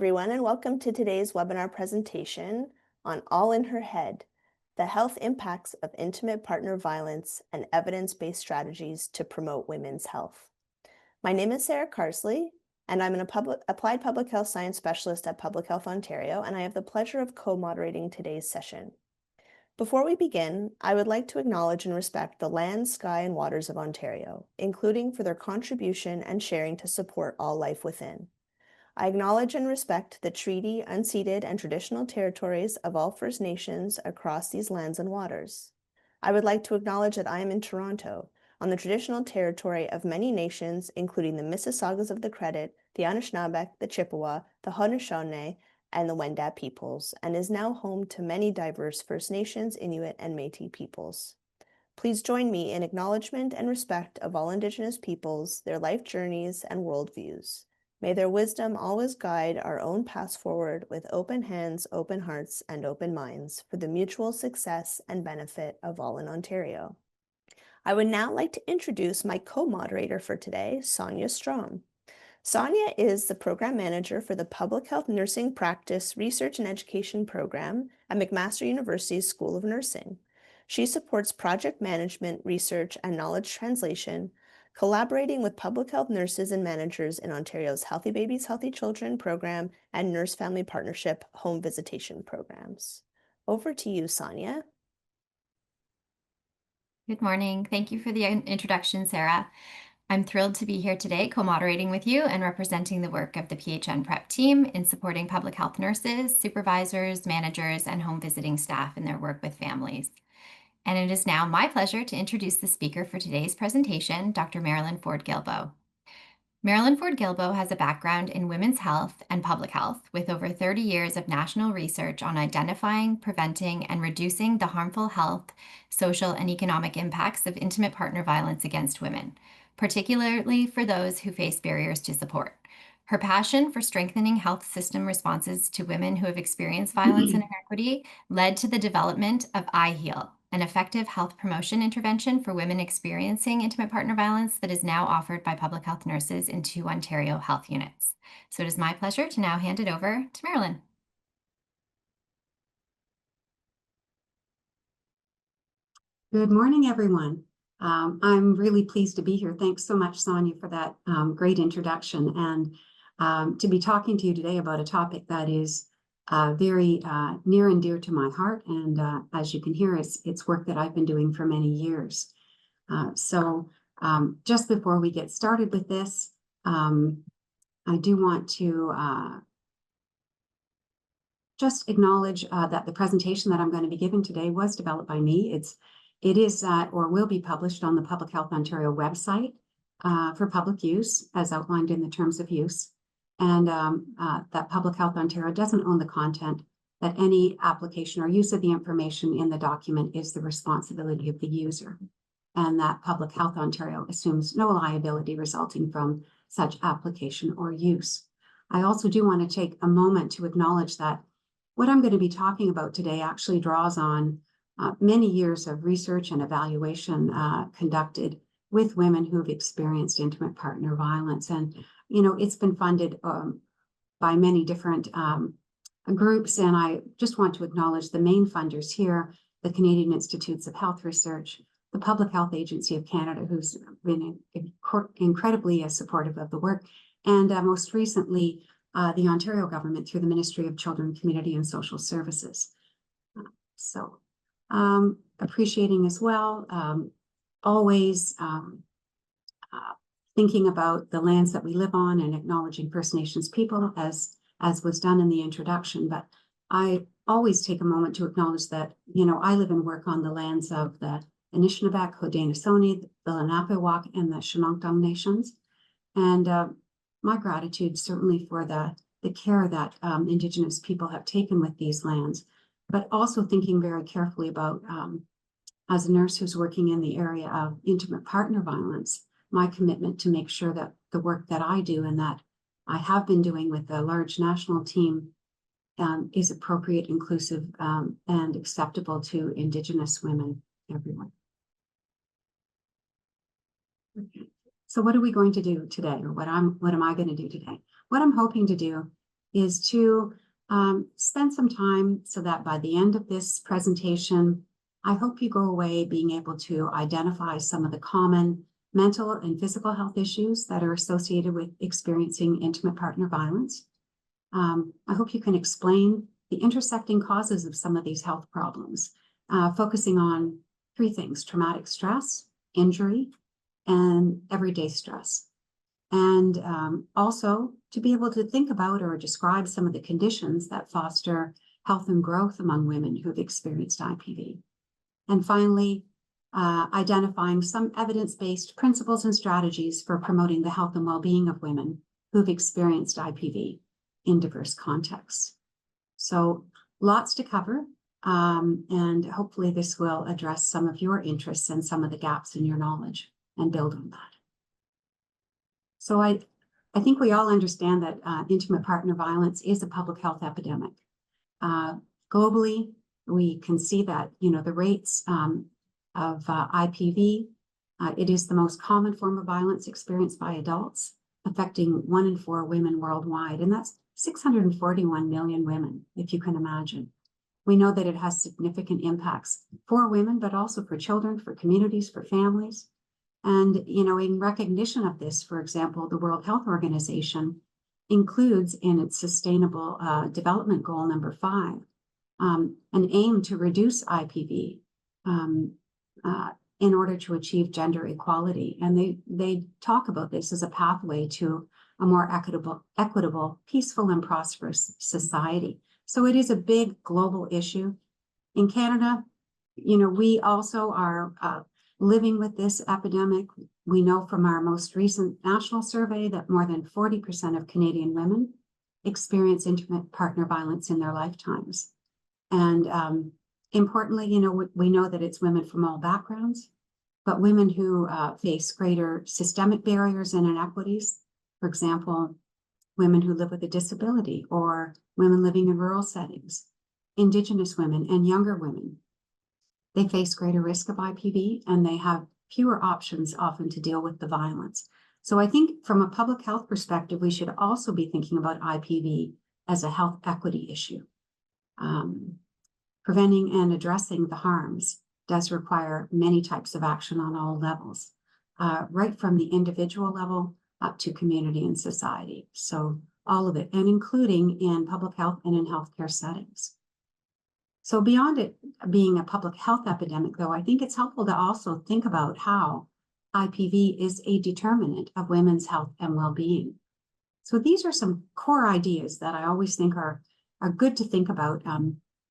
everyone, and welcome to today's webinar presentation on All in Her Head, the health impacts of intimate partner violence and evidence-based strategies to promote women's health. My name is Sarah Carsley, and I'm an applied public health science specialist at Public Health Ontario, and I have the pleasure of co-moderating today's session. Before we begin, I would like to acknowledge and respect the land, sky, and waters of Ontario, including for their contribution and sharing to support all life within. I acknowledge and respect the treaty, unceded, and traditional territories of all First Nations across these lands and waters. I would like to acknowledge that I am in Toronto, on the traditional territory of many nations, including the Mississaugas of the Credit, the Anishinaabeg, the Chippewa, the Haudenosaunee, and the Wendat peoples, and is now home to many diverse First Nations, Inuit, and Métis peoples. Please join me in acknowledgement and respect of all Indigenous peoples, their life journeys, and worldviews. May their wisdom always guide our own paths forward with open hands, open hearts, and open minds for the mutual success and benefit of all in Ontario. I would now like to introduce my co-moderator for today, Sonia Strom. Sonia is the Program Manager for the Public Health Nursing Practice Research and Education Program at McMaster University's School of Nursing. She supports project management, research, and knowledge translation, collaborating with public health nurses and managers in Ontario's Healthy Babies, Healthy Children program and Nurse Family Partnership home visitation programs. Over to you, Sonia. Good morning. Thank you for the introduction, Sarah. I'm thrilled to be here today co-moderating with you and representing the work of the PHN Prep team in supporting public health nurses, supervisors, managers, and home visiting staff in their work with families. And it is now my pleasure to introduce the speaker for today's presentation, Dr. Marilyn Ford-Gilboe. Marilyn Ford-Gilboe has a background in women's health and public health with over 30 years of national research on identifying, preventing, and reducing the harmful health, social, and economic impacts of intimate partner violence against women, particularly for those who face barriers to support. Her passion for strengthening health system responses to women who have experienced violence and inequity led to the development of iHeal, an effective health promotion intervention for women experiencing intimate partner violence that is now offered by public health nurses in 2 Ontario health units. So it is my pleasure to now hand it over to Marilyn. Good morning, everyone. I'm really pleased to be here. Thanks so much, Sonia, for that great introduction, and to be talking to you today about a topic that is very near and dear to my heart. And as you can hear, it's work that I've been doing for many years. So just before we get started with this, I do want to just acknowledge that the presentation that I'm going to be giving today was developed by me. It is or will be published on the Public Health Ontario website for public use, as outlined in the terms of use. And that Public Health Ontario doesn't own the content, that any application or use of the information in the document is the responsibility of the user, and that Public Health Ontario assumes no liability resulting from such application or use. I also do want to take a moment to acknowledge that what I'm going to be talking about today actually draws on many years of research and evaluation conducted with women who've experienced intimate partner violence. And you know, it's been funded by many different groups, and I just want to acknowledge the main funders here, the Canadian Institutes of Health Research, the Public Health Agency of Canada, who's been incredibly supportive of the work, and most recently, the Ontario government through the Ministry of Children, Community and Social Services. So appreciating as well, always thinking about the lands that we live on and acknowledging First Nations people as was done in the introduction. But I always take a moment to acknowledge that, you know, I live and work on the lands of the Anishinaabeg, Haudenosaunee, the Lenape-Wauk, and the Chemungtung nations. And my gratitude certainly for the care that Indigenous people have taken with these lands, but also thinking very carefully about, as a nurse who's working in the area of intimate partner violence, my commitment to make sure that the work that I do and that I have been doing with a large national team is appropriate, inclusive, and acceptable to Indigenous women everywhere. Okay. So what are we going to do today, or what am I going to do today? What I'm hoping to do is to spend some time so that by the end of this presentation, I hope you go away being able to identify some of the common mental and physical health issues that are associated with experiencing intimate partner violence. I hope you can explain the intersecting causes of some of these health problems, focusing on three things: traumatic stress, injury, and everyday stress. And also to be able to think about or describe some of the conditions that foster health and growth among women who've experienced IPV. And finally, identifying some evidence-based principles and strategies for promoting the health and well-being of women who've experienced IPV in diverse contexts. So lots to cover, and hopefully this will address some of your interests and some of the gaps in your knowledge and build on that. So I think we all understand that intimate partner violence is a public health epidemic. Globally, we can see that, the rates of IPV, it is the most common form of violence experienced by adults, affecting 1 in 4 women worldwide, and that's 641 million women, if you can imagine. We know that it has significant impacts for women, but also for children, for communities, for families. And, in recognition of this, for example, the World Health Organization includes in its Sustainable Development Goal number 5, an aim to reduce IPV in order to achieve gender equality. And they talk about this as a pathway to a more equitable, peaceful, and prosperous society. So it is a big global issue. In Canada, we also are living with this epidemic. We know from our most recent national survey that more than 40% of Canadian women experience intimate partner violence in their lifetimes. And importantly, we know that it's women from all backgrounds, but women who face greater systemic barriers and inequities. For example, women who live with a disability, or women living in rural settings, Indigenous women and younger women. They face greater risk of IPV, and they have fewer options often to deal with the violence. So I think from a public health perspective, we should also be thinking about IPV as a health equity issue. Preventing and addressing the harms does require many types of action on all levels, right from the individual level up to community and society. So all of it, and including in public health and in healthcare settings. So beyond it being a public health epidemic, though, I think it's helpful to also think about how IPV is a determinant of women's health and well-being. So these are some core ideas that I always think are good to think about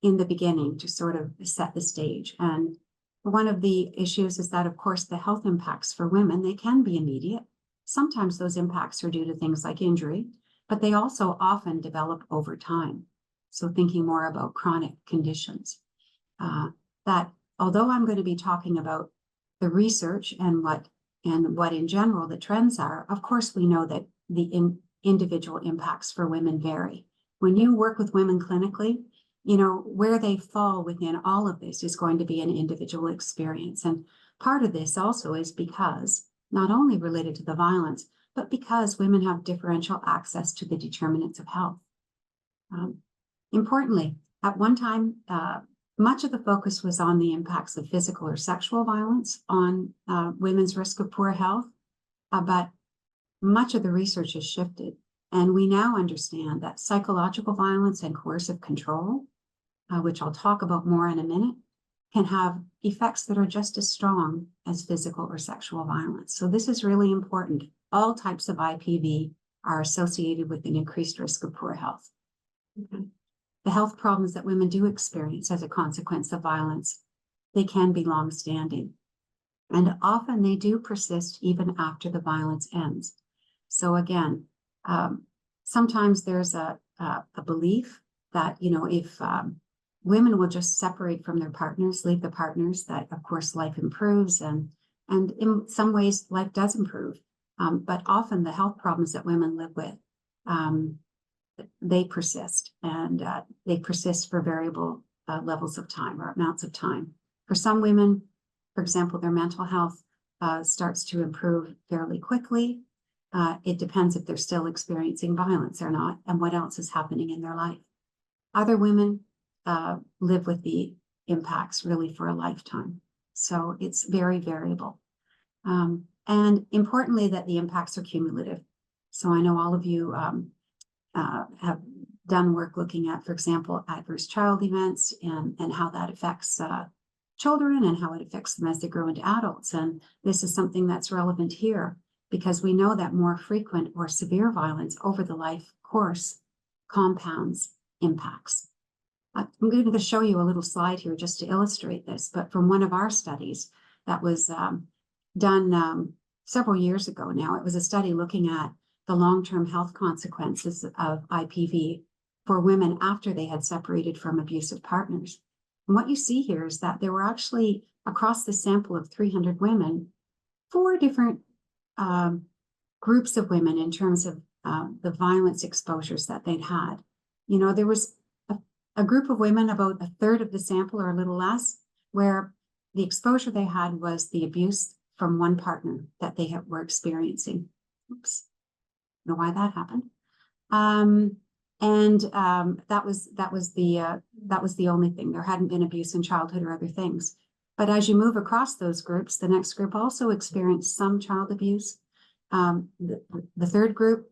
in the beginning to sort of set the stage. And one of the issues is that, of course, the health impacts for women, they can be immediate. Sometimes those impacts are due to things like injury, but they also often develop over time. So thinking more about chronic conditions, that although I'm going to be talking about the research and what in general the trends are, of course, we know that the individual impacts for women vary. When you work with women clinically, where they fall within all of this is going to be an individual experience. And part of this also is because, not only related to the violence, but because women have differential access to the determinants of health. Importantly, at one time, much of the focus was on the impacts of physical or sexual violence on women's risk of poor health, but much of the research has shifted. And we now understand that psychological violence and coercive control, which I'll talk about more in a minute, can have effects that are just as strong as physical or sexual violence. So this is really important. All types of IPV are associated with an increased risk of poor health. Okay. The health problems that women do experience as a consequence of violence, they can be long-standing. And often they do persist even after the violence ends. So again, sometimes there's a belief that, if women will just separate from their partners, leave the partners, that of course life improves, and in some ways life does improve. But often the health problems that women live with, they persist, and they persist for variable levels of time or amounts of time. For some women, for example, their mental health starts to improve fairly quickly. It depends if they're still experiencing violence or not, and what else is happening in their life. Other women live with the impacts really for a lifetime. So it's very variable. And importantly, that the impacts are cumulative. So I know all of you have done work looking at, for example, adverse child events and how that affects children and how it affects them as they grow into adults. And this is something that's relevant here because we know that more frequent or severe violence over the life course compounds impacts. I'm going to show you a little slide here just to illustrate this, but from one of our studies that was done several years ago now. It was a study looking at the long-term health consequences of IPV for women after they had separated from abusive partners. And what you see here is that there were actually, across the sample of 300 women, 4 different groups of women in terms of the violence exposures that they'd had. You know, there was a group of women, about a third of the sample or a little less, where the exposure they had was the abuse from one partner that they were experiencing. Oops, I don't know why that happened. That was the only thing. There hadn't been abuse in childhood or other things. But as you move across those groups, the next group also experienced some child abuse. The third group,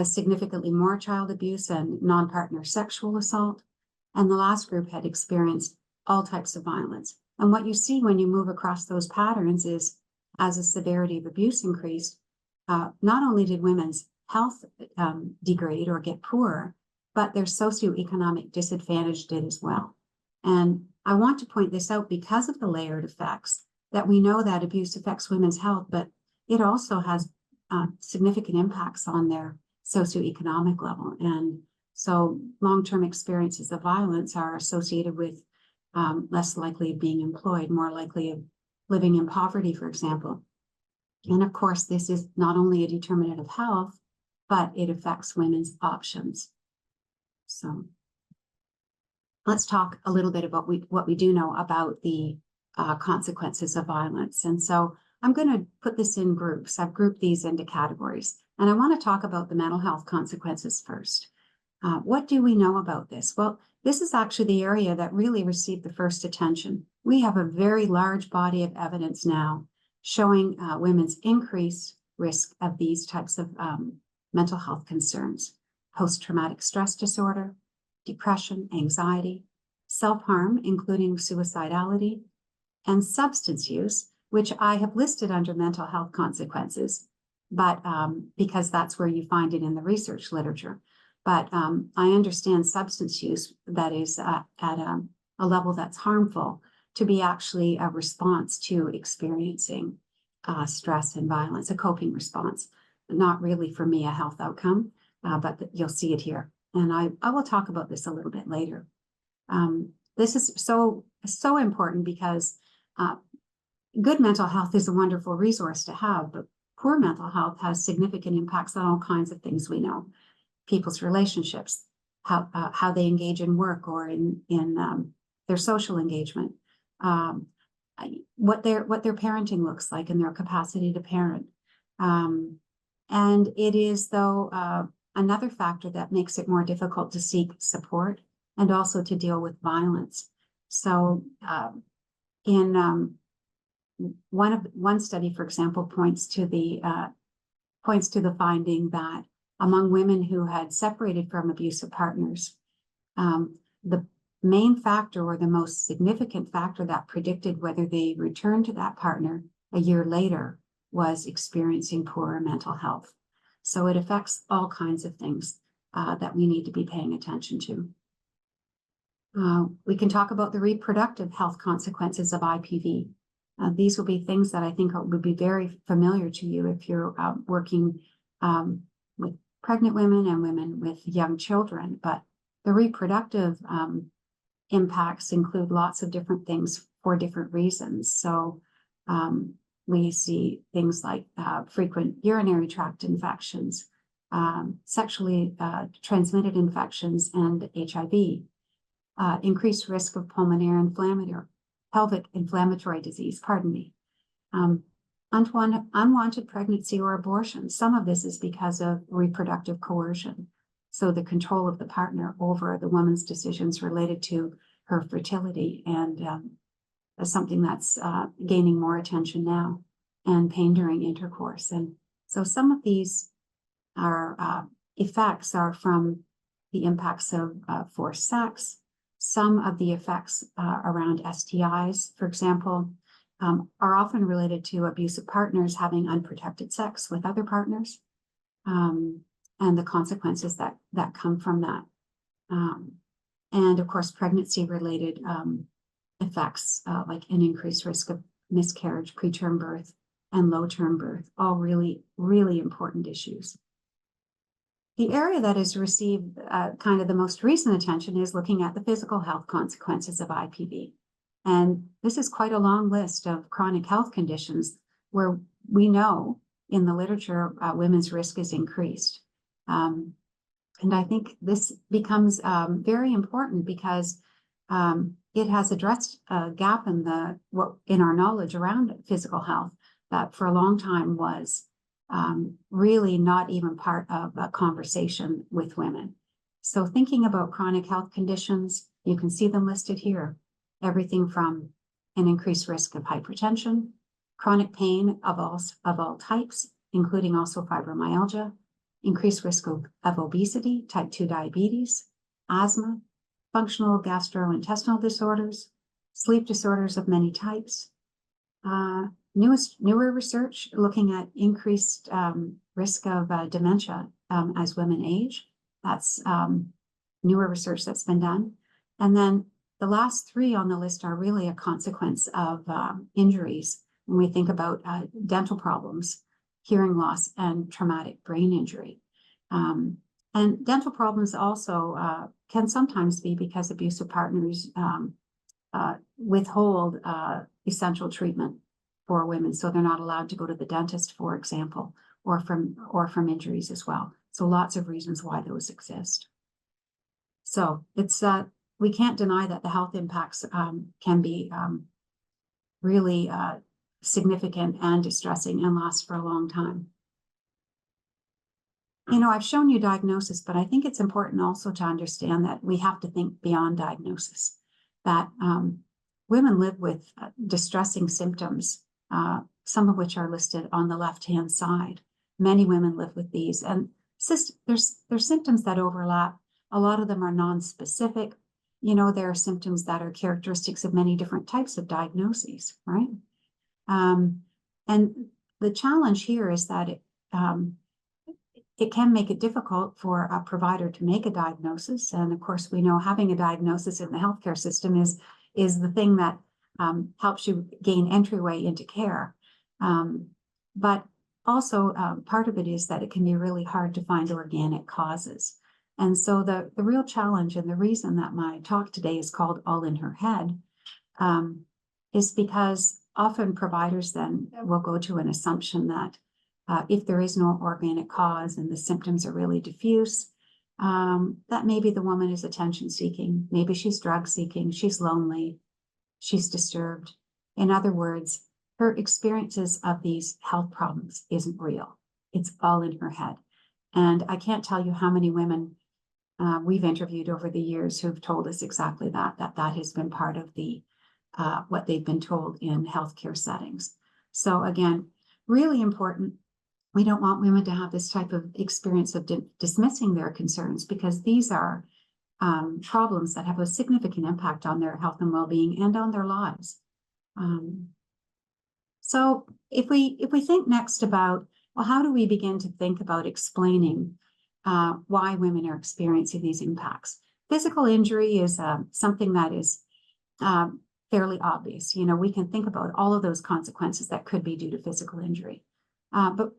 significantly more child abuse and non-partner sexual assault. And the last group had experienced all types of violence. And what you see when you move across those patterns is, as the severity of abuse increased, not only did women's health degrade or get poorer, but their socioeconomic disadvantage did as well. And I want to point this out because of the layered effects, that we know that abuse affects women's health, but it also has significant impacts on their socioeconomic level. And so long-term experiences of violence are associated with less likely of being employed, more likely of living in poverty, for example. And of course, this is not only a determinant of health, but it affects women's options. So let's talk a little bit about what we do know about the consequences of violence. And so I'm going to put this in groups. I've grouped these into categories. And I want to talk about the mental health consequences first. What do we know about this? Well, this is actually the area that really received the first attention. We have a very large body of evidence now showing women's increased risk of these types of mental health concerns: post-traumatic stress disorder, depression, anxiety, self-harm, including suicidality, and substance use, which I have listed under mental health consequences, but because that's where you find it in the research literature. But I understand substance use that is at a level that's harmful to be actually a response to experiencing stress and violence, a coping response, not really for me a health outcome, but you'll see it here. And I will talk about this a little bit later. This is so important because good mental health is a wonderful resource to have, but poor mental health has significant impacts on all kinds of things we know. People's relationships, how they engage in work or in their social engagement, what their parenting looks like and their capacity to parent. And it is, though, another factor that makes it more difficult to seek support and also to deal with violence. So in one study, for example, points to the finding that among women who had separated from abusive partners, the main factor or the most significant factor that predicted whether they returned to that partner a year later was experiencing poorer mental health. So it affects all kinds of things that we need to be paying attention to. We can talk about the reproductive health consequences of IPV. These will be things that I think would be very familiar to you if you're working with pregnant women and women with young children. But the reproductive impacts include lots of different things for different reasons. So we see things like frequent urinary tract infections, sexually transmitted infections, and HIV, increased risk of pelvic inflammatory disease, unwanted pregnancy or abortion. Some of this is because of reproductive coercion. So the control of the partner over the woman's decisions related to her fertility, and something that's gaining more attention now, and pain during intercourse. And so some of these effects are from the impacts of forced sex. Some of the effects around STIs, for example, are often related to abusive partners having unprotected sex with other partners, and the consequences that come from that. And of course, pregnancy-related effects like an increased risk of miscarriage, preterm birth, and low-term birth, all really, really important issues. The area that has received kind of the most recent attention is looking at the physical health consequences of IPV. And this is quite a long list of chronic health conditions where we know in the literature women's risk is increased. And I think this becomes very important because it has addressed a gap in our knowledge around physical health that for a long time was really not even part of a conversation with women. So thinking about chronic health conditions, you can see them listed here. Everything from an increased risk of hypertension, chronic pain of all types, including also fibromyalgia, increased risk of obesity, type 2 diabetes, asthma, functional gastrointestinal disorders, sleep disorders of many types. Newer research looking at increased risk of dementia as women age. That's newer research that's been done. And then the last three on the list are really a consequence of injuries when we think about dental problems, hearing loss, and traumatic brain injury. And dental problems also can sometimes be because abusive partners withhold essential treatment for women, so they're not allowed to go to the dentist, for example, or from injuries as well. So lots of reasons why those exist. So it's we can't deny that the health impacts can be really significant and distressing and last for a long time. You know, I've shown you diagnosis, but I think it's important also to understand that we have to think beyond diagnosis, that women live with distressing symptoms, some of which are listed on the left-hand side. Many women live with these, and there's symptoms that overlap. A lot of them are non-specific. You know, there are symptoms that are characteristics of many different types of diagnoses, right? And the challenge here is that it can make it difficult for a provider to make a diagnosis. And of course, we know having a diagnosis in the healthcare system is the thing that helps you gain entryway into care. But also part of it is that it can be really hard to find organic causes. And so the real challenge, and the reason that my talk today is called All in Her Head, is because often providers then will go to an assumption that if there is no organic cause and the symptoms are really diffuse, that maybe the woman is attention seeking, maybe she's drug seeking, she's lonely, she's disturbed. In other words, her experiences of these health problems isn't real. It's all in her head. And I can't tell you how many women we've interviewed over the years who've told us exactly that has been part of the what they've been told in healthcare settings. So again, really important. We don't want women to have this type of experience of dismissing their concerns, because these are problems that have a significant impact on their health and well-being and on their lives. So if we think next about, well, how do we begin to think about explaining why women are experiencing these impacts? Physical injury is something that is fairly obvious. You know, we can think about all of those consequences that could be due to physical injury. But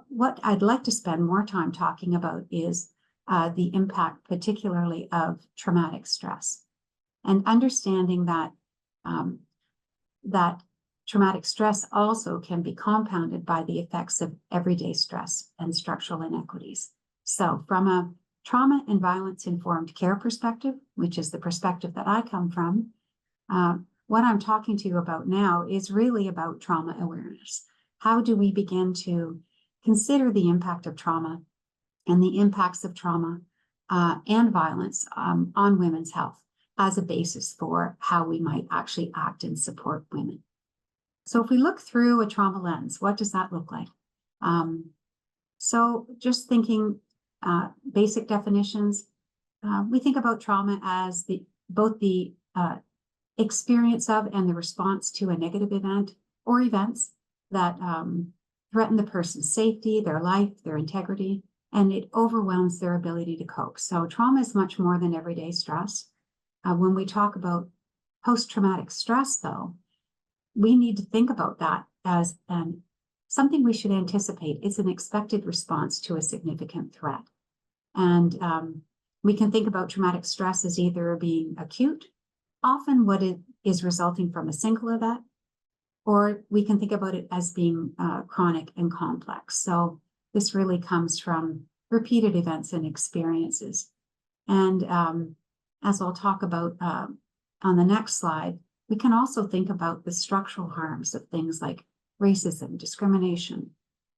what I'd like to spend more time talking about is the impact, particularly of traumatic stress, and understanding that that traumatic stress also can be compounded by the effects of everyday stress and structural inequities. So from a trauma and violence informed care perspective, which is the perspective that I come from, what I'm talking to you about now is really about trauma awareness. how do we begin to consider the impact of trauma and the impacts of trauma and violence on women's health as a basis for how we might actually act and support women. So if we look through a trauma lens, what does that look like? So just thinking basic definitions, we think about trauma as both the experience of and the response to a negative event or events that threaten the person's safety, their life, their integrity, and it overwhelms their ability to cope. So trauma is much more than everyday stress. When we talk about post-traumatic stress, though, we need to think about that as something we should anticipate. It's an expected response to a significant threat. And we can think about traumatic stress as either being acute, often what it is resulting from a single event, or we can think about it as being chronic and complex. So this really comes from repeated events and experiences. And as I'll talk about on the next slide, we can also think about the structural harms of things like racism, discrimination,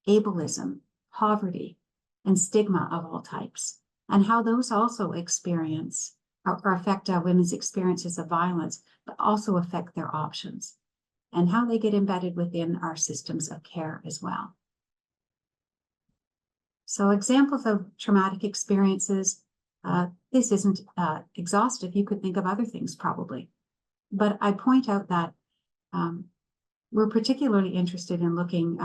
ableism, poverty, and stigma of all types, and how those also experience or affect women's experiences of violence, but also affect their options, and how they get embedded within our systems of care as well. So examples of traumatic experiences, this isn't exhaustive. You could think of other things probably, but I point out that we're particularly interested in looking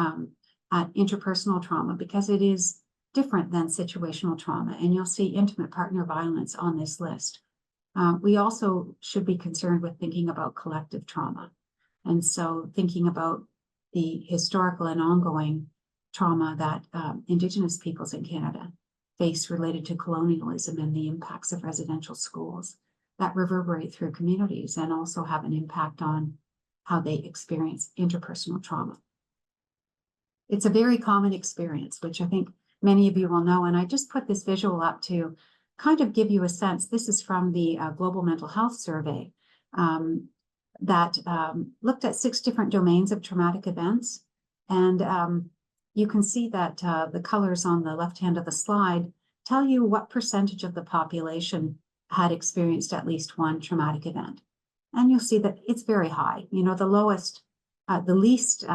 at interpersonal trauma because it is different than situational trauma, and you'll see intimate partner violence on this list. We also should be concerned with thinking about collective trauma, and so thinking about the historical and ongoing trauma that Indigenous peoples in Canada face related to colonialism and the impacts of residential schools that reverberate through communities and also have an impact on how they experience interpersonal trauma. It's a very common experience, which I think many of you will know, and I just put this visual up to kind of give you a sense. This is from the Global Mental Health Survey that looked at 6 different domains of traumatic events, and you can see that the colors on the left hand of the slide tell you what percentage of the population had experienced at least one traumatic event. And you'll see that it's very high. You know, the least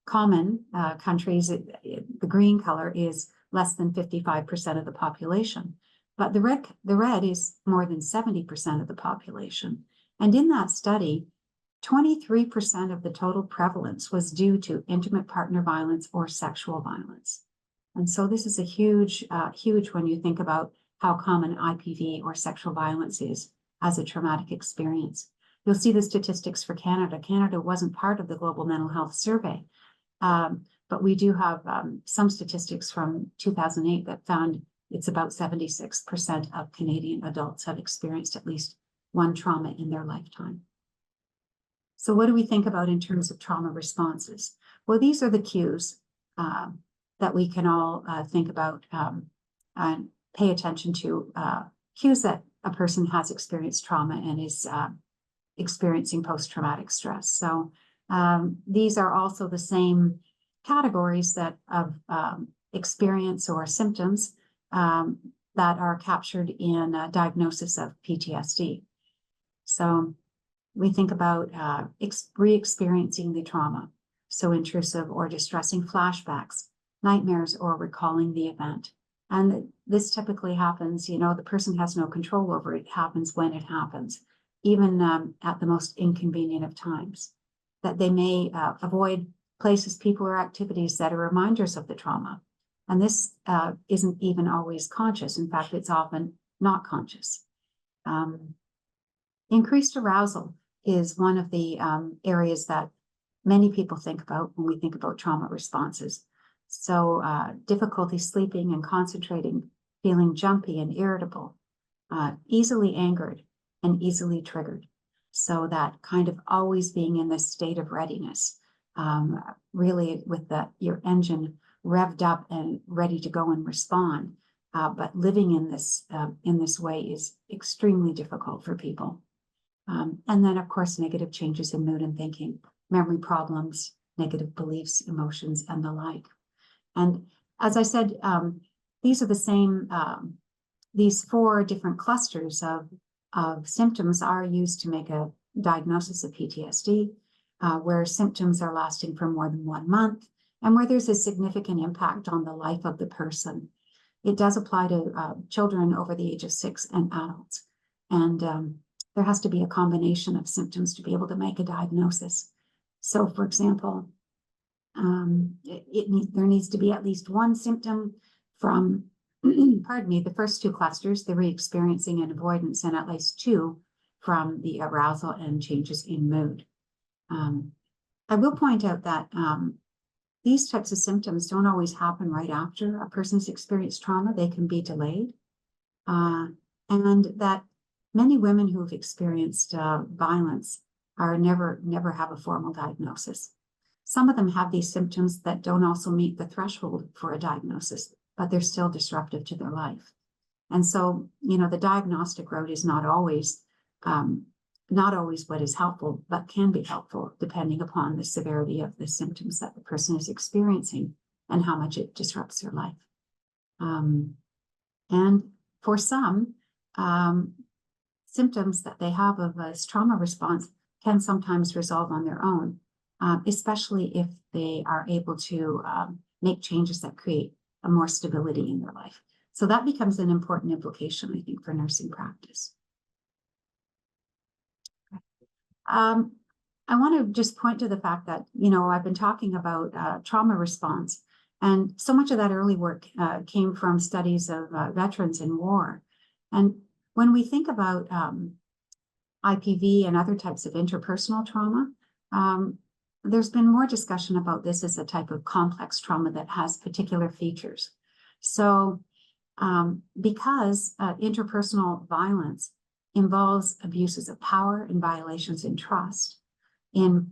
common countries, the green color is less than 55% of the population. But the red is more than 70% of the population. And in that study, 23% of the total prevalence was due to intimate partner violence or sexual violence. And so this is a huge when you think about how common IPV or sexual violence is as a traumatic experience. You'll see the statistics for Canada. Canada wasn't part of the Global Mental Health Survey, but we do have some statistics from 2008 that found it's about 76% of Canadian adults have experienced at least one trauma in their lifetime. So what do we think about in terms of trauma responses? Well, these are the cues that we can all think about and pay attention to, cues that a person has experienced trauma and is experiencing post-traumatic stress. So these are also the same categories that of experience or symptoms that are captured in diagnosis of PTSD. So we think about re-experiencing the trauma, so intrusive or distressing flashbacks, nightmares, or recalling the event. And this typically happens, you know, the person has no control over it. It happens when it happens, even at the most inconvenient of times. That they may avoid places, people, or activities that are reminders of the trauma. And this isn't even always conscious. In fact, it's often not conscious. Increased arousal is one of the areas that many people think about when we think about trauma responses. So difficulty sleeping and concentrating, feeling jumpy and irritable, easily angered and easily triggered. So that kind of always being in this state of readiness, really with your engine revved up and ready to go and respond. But living in this way is extremely difficult for people. And then, of course, negative changes in mood and thinking, memory problems, negative beliefs, emotions, and the like. And as I said, these are the same, these 4 different clusters of symptoms are used to make a diagnosis of PTSD, where symptoms are lasting for more than 1 month, and where there's a significant impact on the life of the person. It does apply to children over the age of 6 and adults. And there has to be a combination of symptoms to be able to make a diagnosis. So, for example, there needs to be at least 1 symptom from, pardon me, the first 2 clusters, the re-experiencing and avoidance, and at least 2 from the arousal and changes in mood. I will point out that these types of symptoms don't always happen right after a person's experienced trauma. They can be delayed. And that many women who have experienced violence are never have a formal diagnosis. Some of them have these symptoms that don't also meet the threshold for a diagnosis, but they're still disruptive to their life. And so, you know, the diagnostic road is not always what is helpful, but can be helpful depending upon the severity of the symptoms that the person is experiencing and how much it disrupts their life. And for some, symptoms that they have of a trauma response can sometimes resolve on their own, especially if they are able to make changes that create a more stability in their life. So that becomes an important implication, I think, for nursing practice. I want to just point to the fact that, you know, I've been talking about trauma response, and so much of that early work came from studies of veterans in war. And when we think about IPV and other types of interpersonal trauma, there's been more discussion about this as a type of complex trauma that has particular features. So because interpersonal violence involves abuses of power and violations in trust, in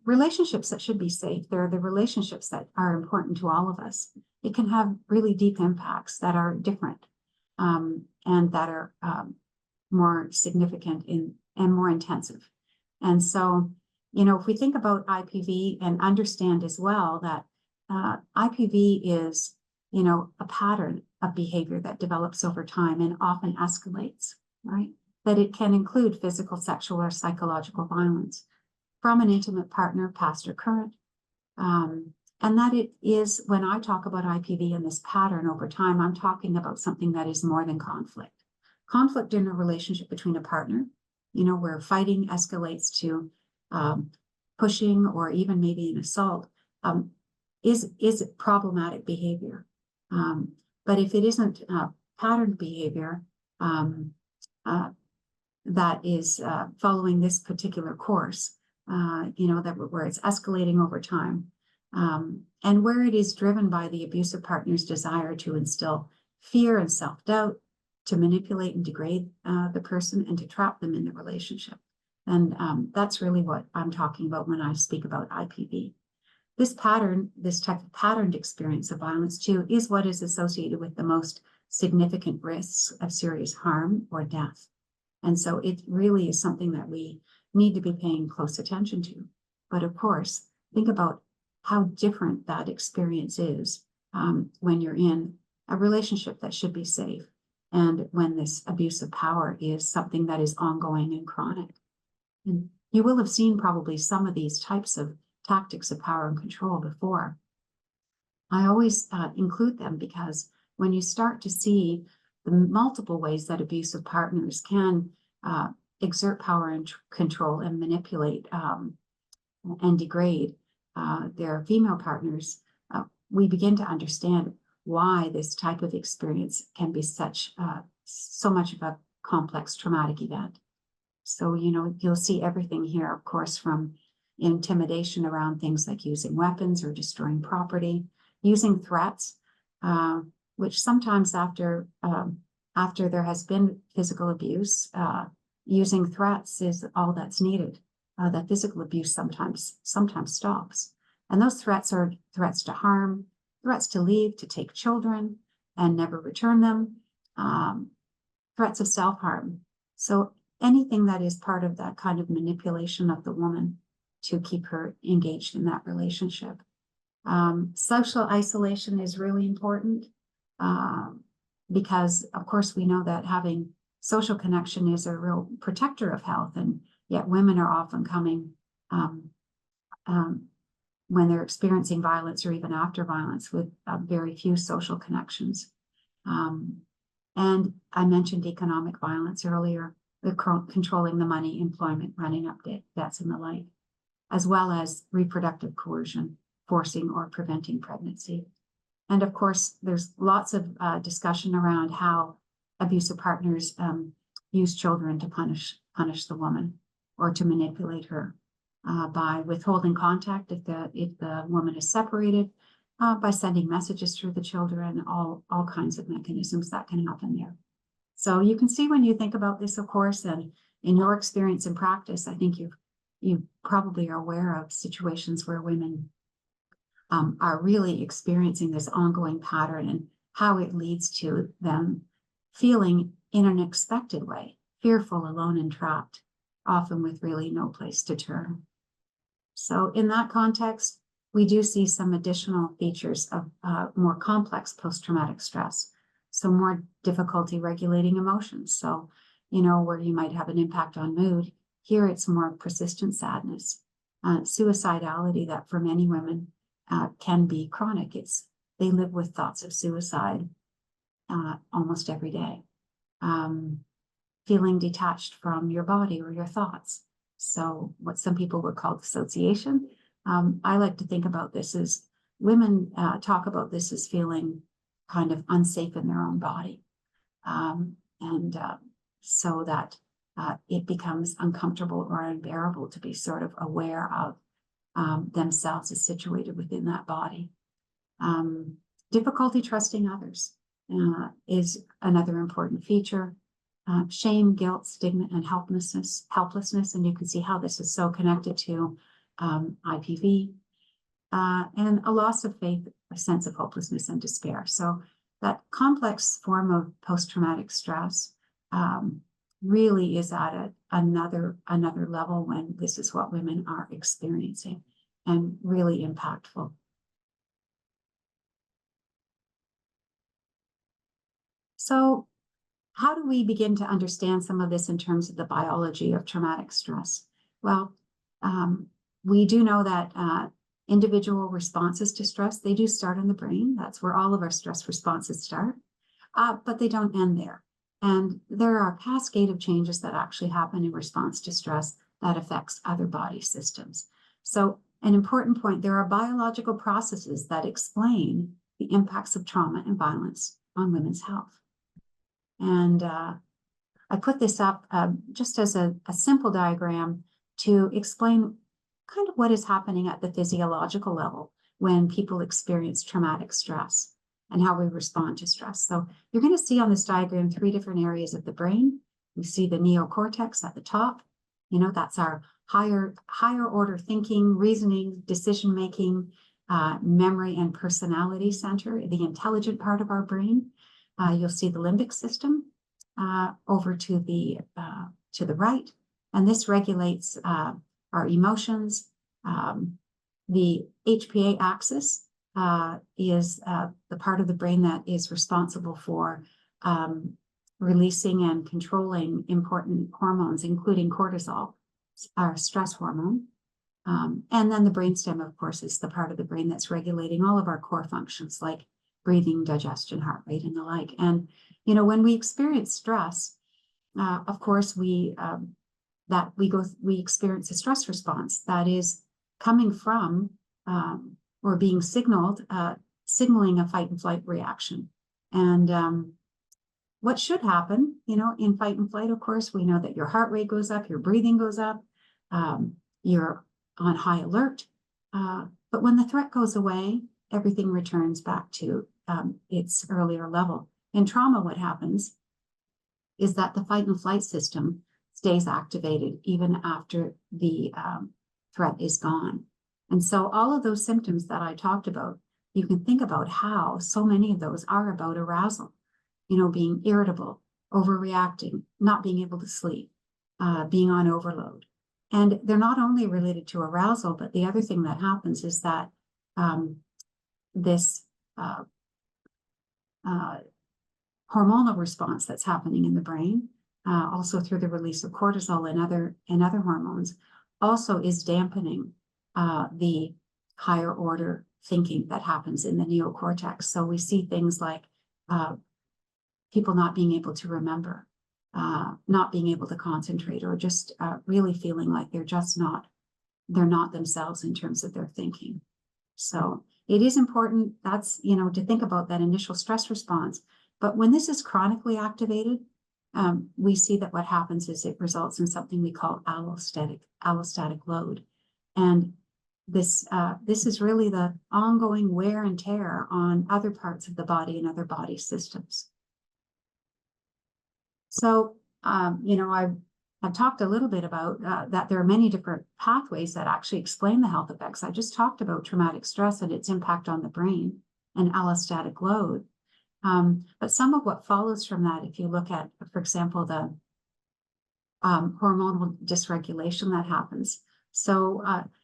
relationships that should be safe, they're the relationships that are important to all of us. It can have really deep impacts that are different and that are more significant and more intensive. And so, you know, if we think about IPV and understand as well that IPV is, you know, a pattern of behavior that develops over time and often escalates, right? That it can include physical, sexual, or psychological violence from an intimate partner, past or current. And that it is, when I talk about IPV and this pattern over time, I'm talking about something that is more than conflict. Conflict in a relationship between a partner, you know, where fighting escalates to pushing or even maybe an assault, is problematic behavior. But if it isn't patterned behavior that is following this particular course, you know, that where it's escalating over time, and where it is driven by the abusive partner's desire to instill fear and self-doubt, to manipulate and degrade the person, and to trap them in the relationship. And that's really what I'm talking about when I speak about IPV. This pattern, this type of patterned experience of violence too, is what is associated with the most significant risks of serious harm or death. And so it really is something that we need to be paying close attention to. But of course, think about how different that experience is when you're in a relationship that should be safe, and when this abuse of power is something that is ongoing and chronic. And you will have seen probably some of these types of tactics of power and control before. I always include them because when you start to see the multiple ways that abusive partners can exert power and control and manipulate and degrade their female partners, we begin to understand why this type of experience can be so much of a complex traumatic event. So, you know, you'll see everything here, of course, from intimidation around things like using weapons or destroying property, using threats, which sometimes after there has been physical abuse, using threats is all that's needed. That physical abuse sometimes stops. And those threats are threats to harm, threats to leave, to take children and never return them, threats of self-harm. So anything that is part of that kind of manipulation of the woman to keep her engaged in that relationship. Social isolation is really important because, of course, we know that having social connection is a real protector of health, and yet women are often coming when they're experiencing violence or even after violence with very few social connections. And I mentioned economic violence earlier, the controlling the money, employment, running up debts and the like, as well as reproductive coercion, forcing or preventing pregnancy. And of course, there's lots of discussion around how abusive partners use children to punish the woman or to manipulate her by withholding contact if the woman is separated, by sending messages through the children, all kinds of mechanisms that can happen there. So you can see when you think about this, of course, and in your experience and practice, I think you probably are aware of situations where women are really experiencing this ongoing pattern and how it leads to them feeling in an unexpected way, fearful, alone, and trapped, often with really no place to turn. So in that context, we do see some additional features of more complex post-traumatic stress. So more difficulty regulating emotions. So, where you might have an impact on mood, here it's more persistent sadness, suicidality that for many women can be chronic. They live with thoughts of suicide almost every day. Feeling detached from your body or your thoughts. So what some people would call dissociation. I like to think about this as women talk about this as feeling kind of unsafe in their own body. So that it becomes uncomfortable or unbearable to be sort of aware of themselves as situated within that body. Difficulty trusting others is another important feature. Shame, guilt, stigma, and helplessness, and you can see how this is so connected to IPV, and a loss of faith, a sense of hopelessness and despair. So that complex form of post-traumatic stress really is at another level when this is what women are experiencing, and really impactful. So how do we begin to understand some of this in terms of the biology of traumatic stress? Well, we do know that individual responses to stress, they do start in the brain. That's where all of our stress responses start, but they don't end there. And there are a cascade of changes that actually happen in response to stress that affects other body systems. So an important point, there are biological processes that explain the impacts of trauma and violence on women's health. And I put this up just as a simple diagram to explain kind of what is happening at the physiological level when people experience traumatic stress and how we respond to stress. So you're going to see on this diagram 3 different areas of the brain. We see the neocortex at the top. That's our higher order thinking, reasoning, decision-making, memory, and personality center, the intelligent part of our brain. You'll see the limbic system over to the right, and this regulates our emotions. The HPA axis is the part of the brain that is responsible for releasing and controlling important hormones, including cortisol, our stress hormone. And then the brainstem, of course, is the part of the brain that's regulating all of our core functions like breathing, digestion, heart rate, and the like. And, when we experience stress, of course, we experience a stress response that is coming from or being signaling a fight and flight reaction. And what should happen, in fight and flight, of course, we know that your heart rate goes up, your breathing goes up, you're on high alert. But when the threat goes away, everything returns back to its earlier level. In trauma, what happens is that the fight and flight system stays activated even after the threat is gone. And so all of those symptoms that I talked about, you can think about how so many of those are about arousal, being irritable, overreacting, not being able to sleep, being on overload. And they're not only related to arousal, but the other thing that happens is that this hormonal response that's happening in the brain, also through the release of cortisol and other hormones, also is dampening the higher order thinking that happens in the neocortex. So we see things like people not being able to remember, not being able to concentrate, or just really feeling like they're not themselves in terms of their thinking. So it is important, that's, to think about that initial stress response. But when this is chronically activated, we see that what happens is it results in something we call allostatic load. And this is really the ongoing wear and tear on other parts of the body and other body systems. So, I've talked a little bit about that there are many different pathways that actually explain the health effects. I just talked about traumatic stress and its impact on the brain and allostatic load. But some of what follows from that, if you look at, for example, the hormonal dysregulation that happens. So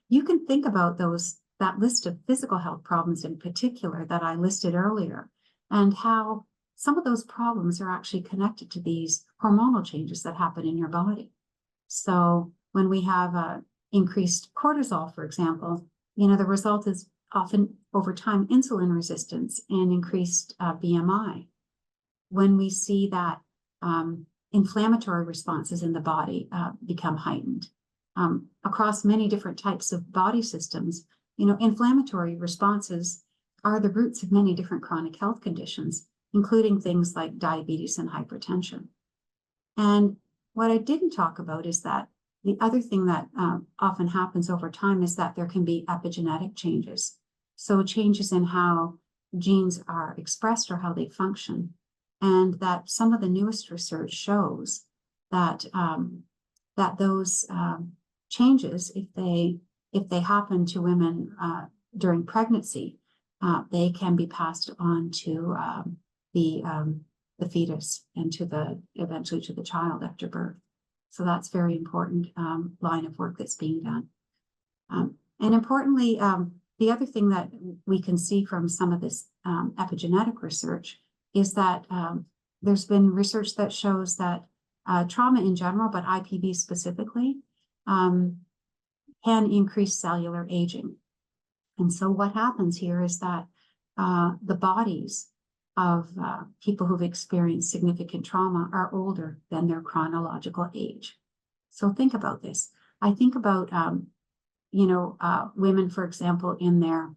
you can think about that list of physical health problems in particular that I listed earlier, and how some of those problems are actually connected to these hormonal changes that happen in your body. So when we have increased cortisol, for example, the result is often over time insulin resistance and increased BMI. When we see that inflammatory responses in the body become heightened across many different types of body systems, inflammatory responses are the roots of many different chronic health conditions, including things like diabetes and hypertension. And what I didn't talk about is that the other thing that often happens over time is that there can be epigenetic changes. So changes in how genes are expressed or how they function. And that some of the newest research shows that those changes, if they happen to women during pregnancy, they can be passed on to the fetus and eventually to the child after birth. So that's very important line of work that's being done. And importantly, the other thing that we can see from some of this epigenetic research is that there's been research that shows that trauma in general, but IPV specifically, can increase cellular aging. And so what happens here is that the bodies of people who've experienced significant trauma are older than their chronological age. So think about this. I think about, women, for example, in their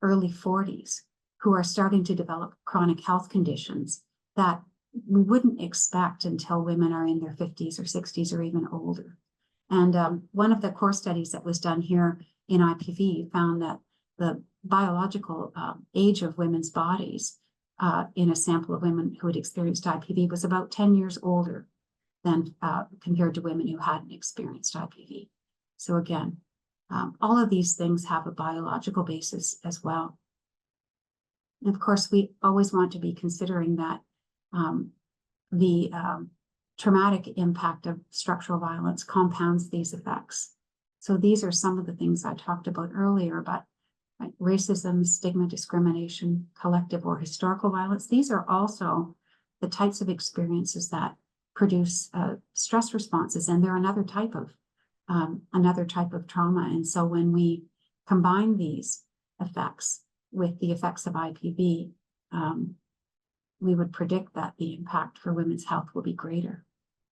early 40s who are starting to develop chronic health conditions that we wouldn't expect until women are in their 50s or 60s or even older. And one of the core studies that was done here in IPV found that the biological age of women's bodies in a sample of women who had experienced IPV was about 10 years older than compared to women who hadn't experienced IPV. So again, all of these things have a biological basis as well. And of course, we always want to be considering that the traumatic impact of structural violence compounds these effects. So these are some of the things I talked about earlier, but racism, stigma, discrimination, collective or historical violence, these are also the types of experiences that produce stress responses, and they're another type of trauma. And so when we combine these effects with the effects of IPV, we would predict that the impact for women's health will be greater.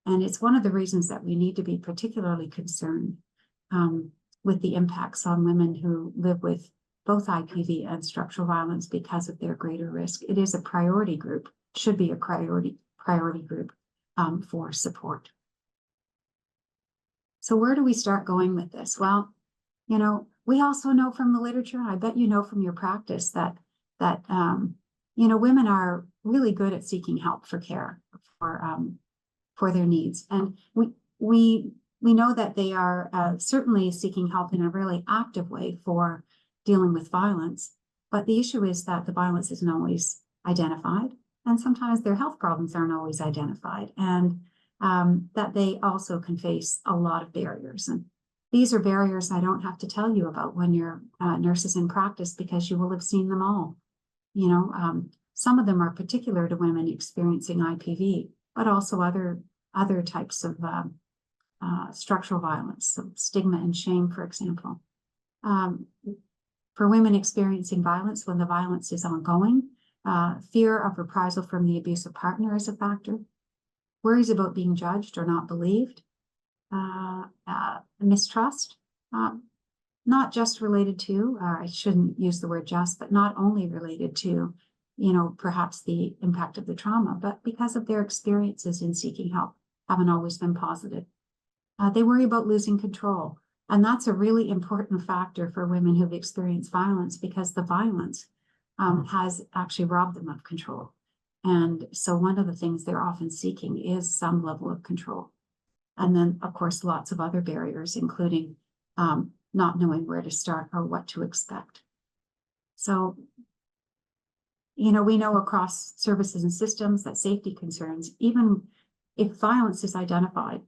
And it's one of the reasons that we need to be particularly concerned with the impacts on women who live with both IPV and structural violence because of their greater risk. It is a priority group, should be a priority group for support. So where do we start going with this? Well, we also know from the literature, I bet you know from your practice that women are really good at seeking help for care for their needs, and we know that they are certainly seeking help in a really active way for dealing with violence. But the issue is that the violence isn't always identified, and sometimes their health problems aren't always identified, and that they also can face a lot of barriers. And These are barriers I don't have to tell you about when you're nurses in practice, because you will have seen them all. You know, some of them are particular to women experiencing IPV, but also other types of structural violence, so stigma and shame, for example. For women experiencing violence, when the violence is ongoing, fear of reprisal from the abusive partner is a factor. Worries about being judged or not believed. Mistrust, not just related to, I shouldn't use the word just, but not only related to, you know, perhaps the impact of the trauma, but because of their experiences in seeking help haven't always been positive. They worry about losing control. And that's a really important factor for women who've experienced violence, because the violence has actually robbed them of control. And so one of the things they're often seeking is some level of control. And then, of course, lots of other barriers, including not knowing where to start or what to expect. So, you know, we know across services and systems that safety concerns, even if violence is identified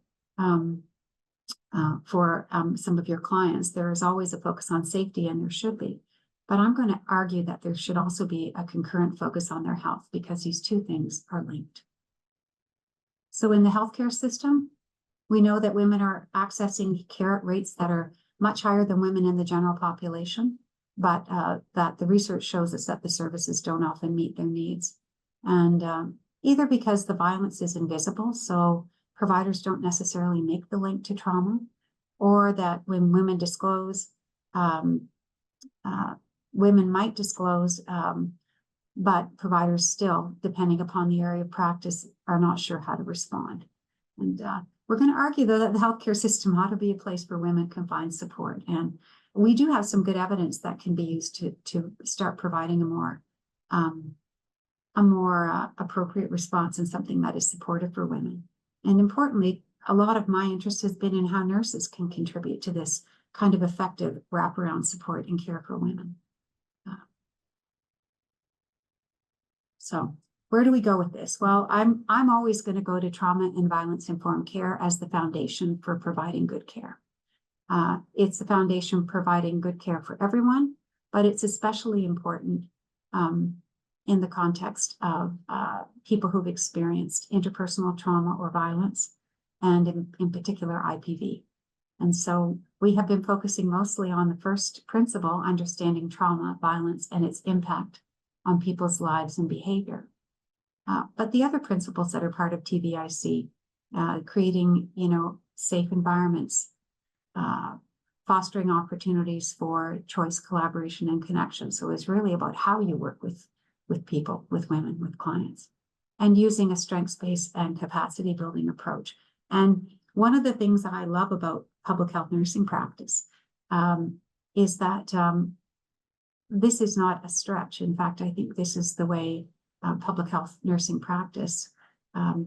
for some of your clients, there is always a focus on safety, and there should be. But I'm going to argue that there should also be a concurrent focus on their health, because these two things are linked. So in the healthcare system, we know that women are accessing care at rates that are much higher than women in the general population, but that the research shows us that the services don't often meet their needs. And either because the violence is invisible, so providers don't necessarily make the link to trauma, or that when women disclose, women might disclose, but providers still, depending upon the area of practice, are not sure how to respond. And we're going to argue, though, that the healthcare system ought to be a place where women can find support. And we do have some good evidence that can be used to start providing a more appropriate response, and something that is supportive for women. And importantly, a lot of my interest has been in how nurses can contribute to this kind of effective wraparound support and care for women. So where do we go with this? Well, I'm always going to go to trauma and violence informed care as the foundation for providing good care. It's the foundation providing good care for everyone, but it's especially important in the context of people who've experienced interpersonal trauma or violence, and in particular IPV. And so we have been focusing mostly on the first principle, understanding trauma, violence, and its impact on people's lives and behavior. But the other principles that are part of TVIC, creating, you know, safe environments, fostering opportunities for choice, collaboration, and connection. So it's really about how you work with people, with women, with clients, and using a strengths-based and capacity building approach. And one of the things that I love about public health nursing practice is that this is not a stretch. In fact, I think this is the way public health nursing practice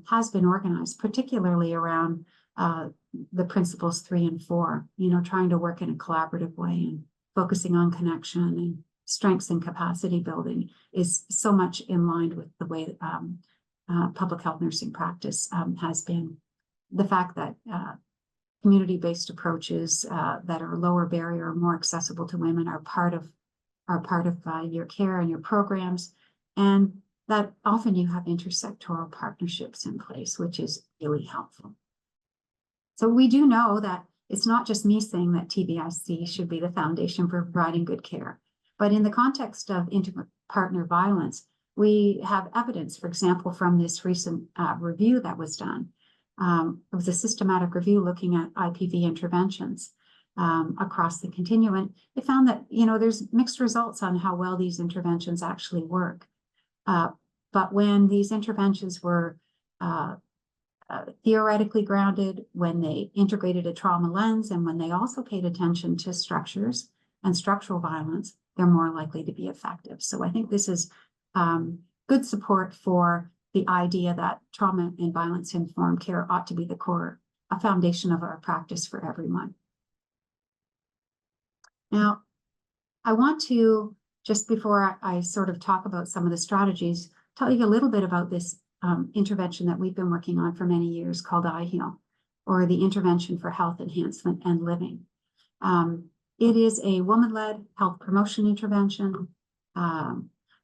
has been organized, particularly around the principles 3 and 4, you know, trying to work in a collaborative way and focusing on connection and strengths and capacity building is so much in line with the way public health nursing practice has been. The fact that community-based approaches that are lower barrier, more accessible to women are part of your care and your programs, and that often you have intersectoral partnerships in place, which is really helpful. So we do know that it's not just me saying that TVIC should be the foundation for providing good care, but in the context of intimate partner violence, we have evidence, for example, from this recent review that was done. It was a systematic review looking at IPV interventions across the continuum. It found that, you know, there's mixed results on how well these interventions actually work. But when these interventions were theoretically grounded, when they integrated a trauma lens, and when they also paid attention to structures and structural violence, they're more likely to be effective. So I think this is good support for the idea that trauma and violence informed care ought to be the core, a foundation of our practice for everyone. Now, I want to, just before I sort of talk about some of the strategies, tell you a little bit about this intervention that we've been working on for many years called IHEAL, or the Intervention for Health Enhancement and Living. It is a woman-led health promotion intervention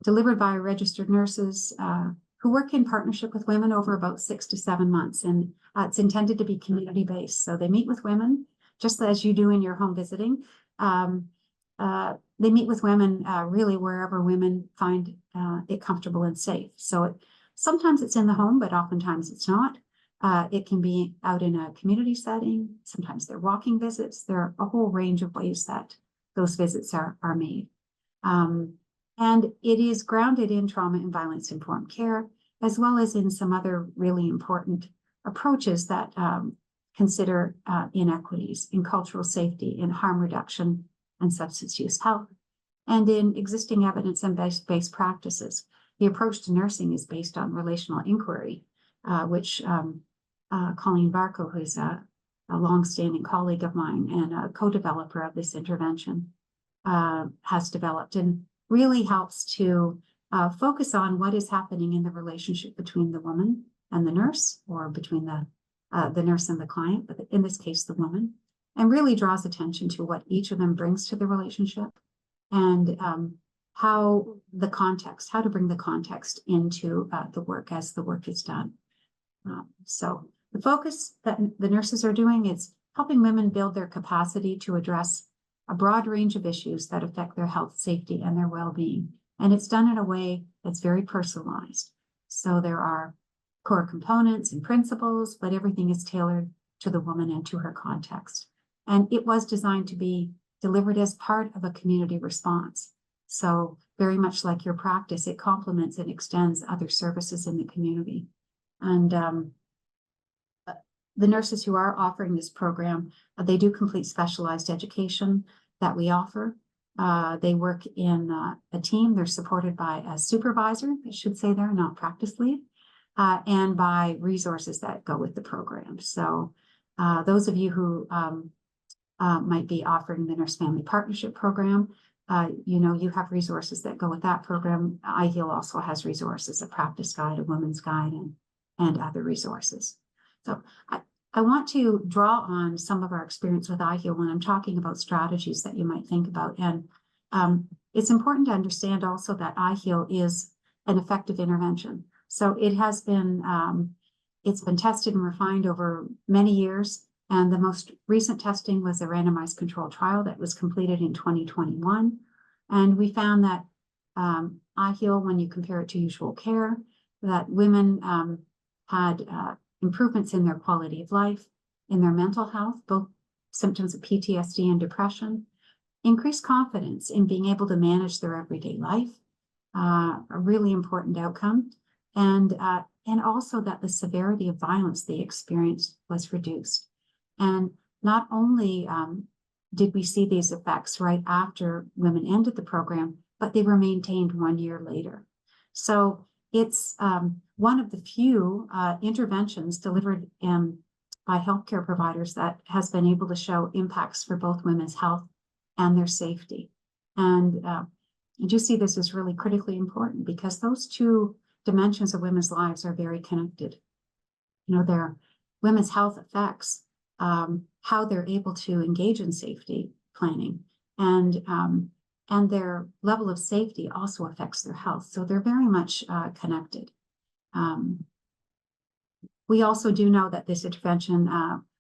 delivered by registered nurses who work in partnership with women over about 6 to 7 months. And it's intended to be community-based. So they meet with women, just as you do in your home visiting. They meet with women really wherever women find it comfortable and safe. So sometimes it's in the home, but oftentimes it's not. It can be out in a community setting. Sometimes they're walking visits. There are a whole range of ways that those visits are made. And it is grounded in trauma and violence-informed care, as well as in some other really important approaches that consider inequities in cultural safety, in harm reduction and substance use health, and in existing evidence and based practices. The approach to nursing is based on relational inquiry, which Colleen Barco, who's a longstanding colleague of mine and a co-developer of this intervention, has developed, and really helps to focus on what is happening in the relationship between the woman and the nurse, or between the nurse and the client, but in this case, the woman, and really draws attention to what each of them brings to the relationship, and how to bring the context into the work as the work is done. So the focus that the nurses are doing is helping women build their capacity to address a broad range of issues that affect their health, safety, and their well-being. And it's done in a way that's very personalized. So there are core components and principles, but everything is tailored to the woman and to her context. And it was designed to be delivered as part of a community response. So very much like your practice, it complements and extends other services in the community. And the nurses who are offering this program, they do complete specialized education that we offer. They work in a team. They're supported by a supervisor, I should say there, not practice lead, and by resources that go with the program. So those of you who might be offering the Nurse Family Partnership Program, you have resources that go with that program. iHeal also has resources, a practice guide, a women's guide, and other resources. So I want to draw on some of our experience with iHeal when I'm talking about strategies that you might think about. And it's important to understand also that iHeal is an effective intervention. So it has been, it's been tested and refined over many years. And the most recent testing was a randomized controlled trial that was completed in 2021. And we found that iHeal, when you compare it to usual care, that women had improvements in their quality of life, in their mental health, both symptoms of PTSD and depression, increased confidence in being able to manage their everyday life, a really important outcome, and also that the severity of violence they experienced was reduced. And not only did we see these effects right after women ended the program, but they were maintained 1 year later. So it's one of the few interventions delivered by healthcare providers that has been able to show impacts for both women's health and their safety. And I do see this as really critically important because those two dimensions of women's lives are very connected. Their women's health affects how they're able to engage in safety planning, and their level of safety also affects their health. So they're very much connected. We also do know that this intervention,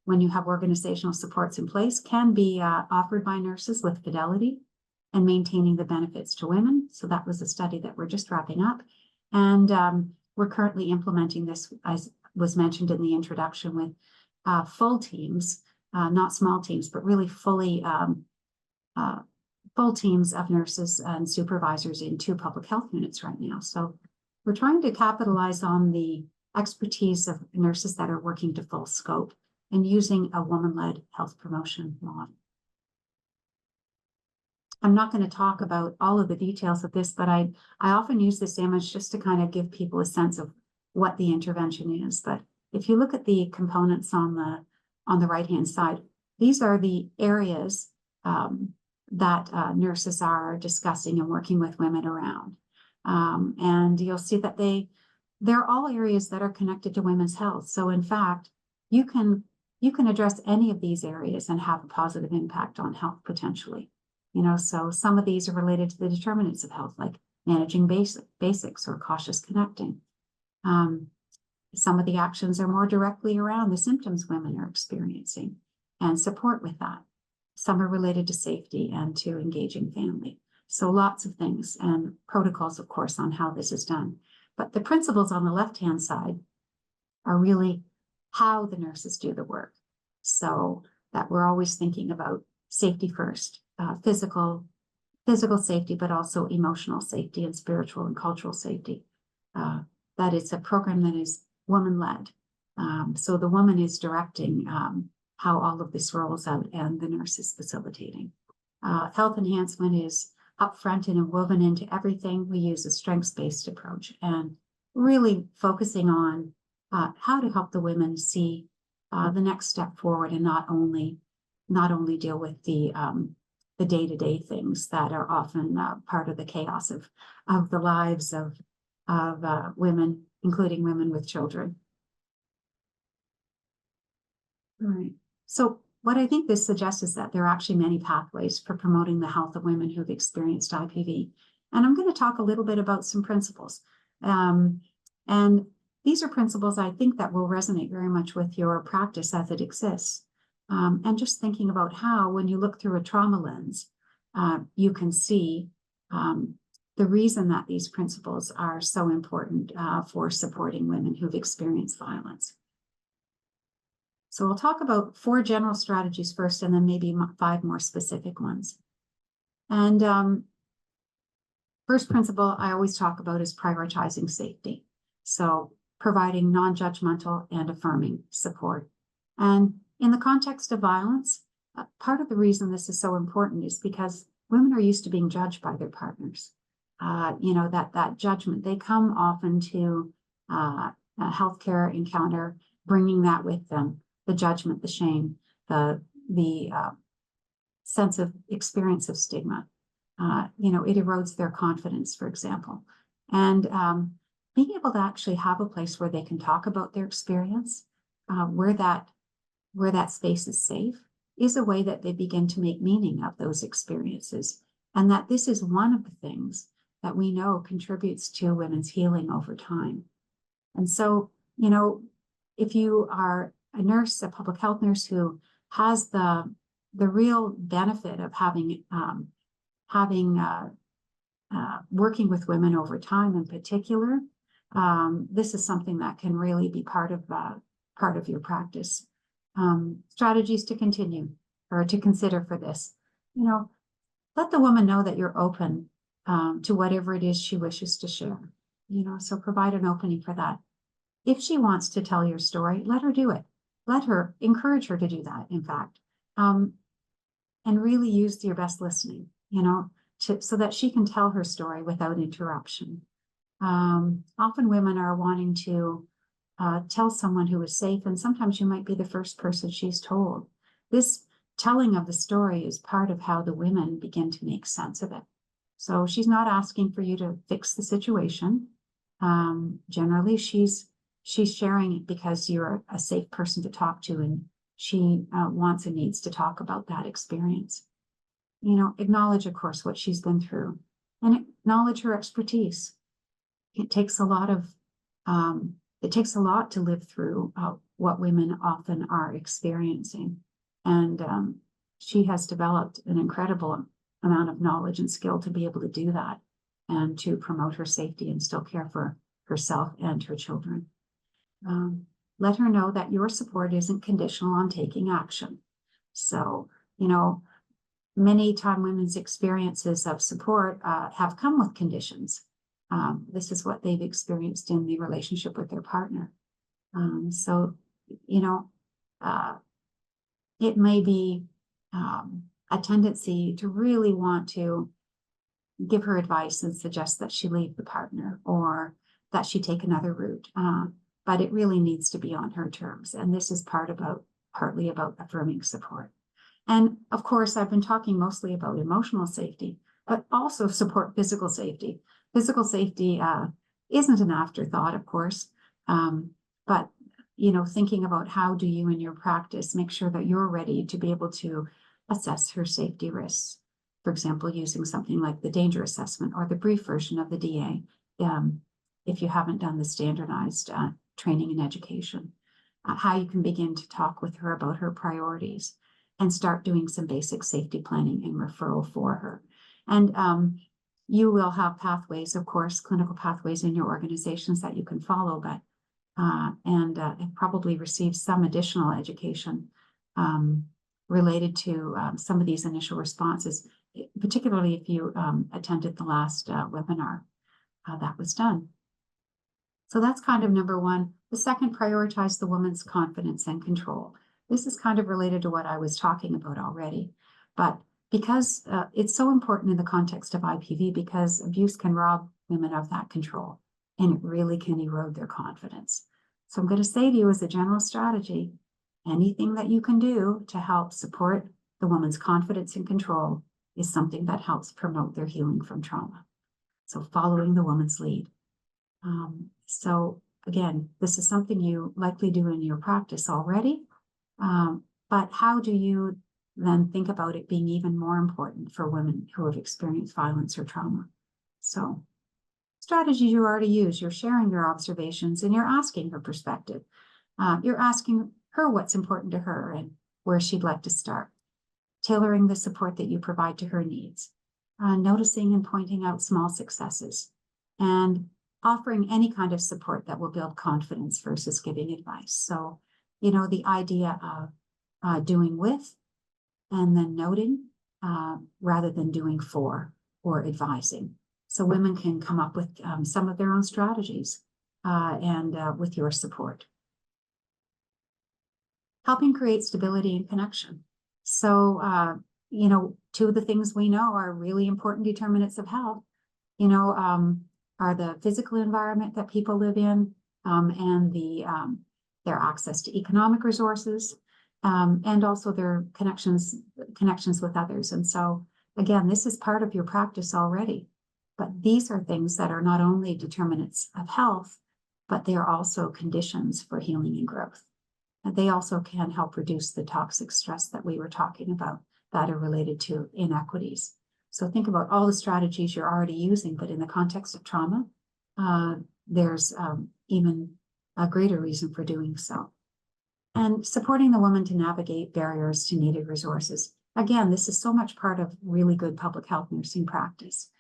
when you have organizational supports in place, can be offered by nurses with fidelity and maintaining the benefits to women. So that was a study that we're just wrapping up. And we're currently implementing this, as was mentioned in the introduction, with full teams, not small teams, but really fully full teams of nurses and supervisors in 2 public health units right now. So we're trying to capitalize on the expertise of nurses that are working to full scope and using a woman-led health promotion model. I'm not going to talk about all of the details of this, but I often use this image just to kind of give people a sense of what the intervention is. But if you look at the components on the right-hand side, these are the areas that nurses are discussing and working with women around. And you'll see that they're all areas that are connected to women's health. So in fact, you can you can address any of these areas and have a positive impact on health potentially. So some of these are related to the determinants of health, like managing basics or cautious connecting. Some of the actions are more directly around the symptoms women are experiencing and support with that. Some are related to safety and to engaging family. So lots of things and protocols, of course, on how this is done. But the principles on the left-hand side are really how the nurses do the work. So that we're always thinking about safety first, physical safety, but also emotional safety and spiritual and cultural safety. That it's a program that is woman-led. So the woman is directing how all of this rolls out and the nurse is facilitating. Health enhancement is upfront and woven into everything. We use a strengths-based approach and really focusing on how to help the women see the next step forward and not only deal with the day-to-day things that are often part of the chaos of the lives of women, including women with children. All right. So what I think this suggests is that there are actually many pathways for promoting the health of women who've experienced IPV. And I'm going to talk a little bit about some principles. And these are principles I think that will resonate very much with your practice as it exists. And just thinking about how, when you look through a trauma lens, you can see the reason that these principles are so important for supporting women who've experienced violence. So we'll talk about 4 general strategies first, and then maybe 5 more specific ones. And first principle I always talk about is prioritizing safety. So providing non-judgmental and affirming support. And in the context of violence, part of the reason this is so important is because women are used to being judged by their partners. That judgment, they come often to a healthcare encounter, bringing that with them. The judgment, the shame, the sense of experience of stigma. It erodes their confidence, for example. And being able to actually have a place where they can talk about their experience, where that space is safe, is a way that they begin to make meaning of those experiences. And that this is one of the things that we know contributes to women's healing over time. And so, if you are a nurse, a public health nurse who has the real benefit of working with women over time in particular, this is something that can really be part of your practice. Strategies to continue or to consider for this. Let the woman know that you're open to whatever it is she wishes to share. So provide an opening for that. If she wants to tell your story, let her do it. Encourage her to do that, in fact. And really use your best listening, so that she can tell her story without interruption. Often women are wanting to tell someone who is safe, and sometimes you might be the first person she's told. This telling of the story is part of how the women begin to make sense of it. So she's not asking for you to fix the situation. Generally, she's sharing it because you're a safe person to talk to, and she wants and needs to talk about that experience. Acknowledge, of course, what she's been through, and acknowledge her expertise. It takes a lot to live through what women often are experiencing. And she has developed an incredible amount of knowledge and skill to be able to do that and to promote her safety and still care for herself and her children. Let her know that your support isn't conditional on taking action. So, many time women's experiences of support have come with conditions. This is what they've experienced in the relationship with their partner. It may be a tendency to really want to give her advice and suggest that she leave the partner or that she take another route. But it really needs to be on her terms. And this is partly about affirming support. And of course, I've been talking mostly about emotional safety, but also support physical safety. Physical safety isn't an afterthought, of course, but thinking about how do you in your practice make sure that you're ready to be able to assess her safety risks. For example, using something like the danger assessment or the brief version of the DA, if you haven't done the standardized training and education, how you can begin to talk with her about her priorities and start doing some basic safety planning and referral for her. And you will have pathways, of course, clinical pathways in your organizations that you can follow, but and probably receive some additional education related to some of these initial responses, particularly if you attended the last webinar that was done. So that's kind of number one. The second, prioritize the woman's confidence and control. This is kind of related to what I was talking about already, but because it's so important in the context of IPV, because abuse can rob women of that control and it really can erode their confidence. So I'm going to say to you as a general strategy, anything that you can do to help support the woman's confidence and control is something that helps promote their healing from trauma. So following the woman's lead. So again, this is something you likely do in your practice already, but how do you then think about it being even more important for women who have experienced violence or trauma? So strategies you already use, you're sharing your observations and you're asking her perspective. You're asking her what's important to her and where she'd like to start, tailoring the support that you provide to her needs, noticing and pointing out small successes, and offering any kind of support that will build confidence versus giving advice. So, the idea of doing with and then noting rather than doing for or advising. So women can come up with some of their own strategies and with your support. Helping create stability and connection. So, two of the things we know are really important determinants of health, are the physical environment that people live in and their access to economic resources and also their connections with others. And so, again, this is part of your practice already. But these are things that are not only determinants of health, but they are also conditions for healing and growth. And they also can help reduce the toxic stress that we were talking about that are related to inequities. So think about all the strategies you're already using, but in the context of trauma, there's even a greater reason for doing so. And supporting the woman to navigate barriers to needed resources. Again, this is so much part of really good public health nursing practice.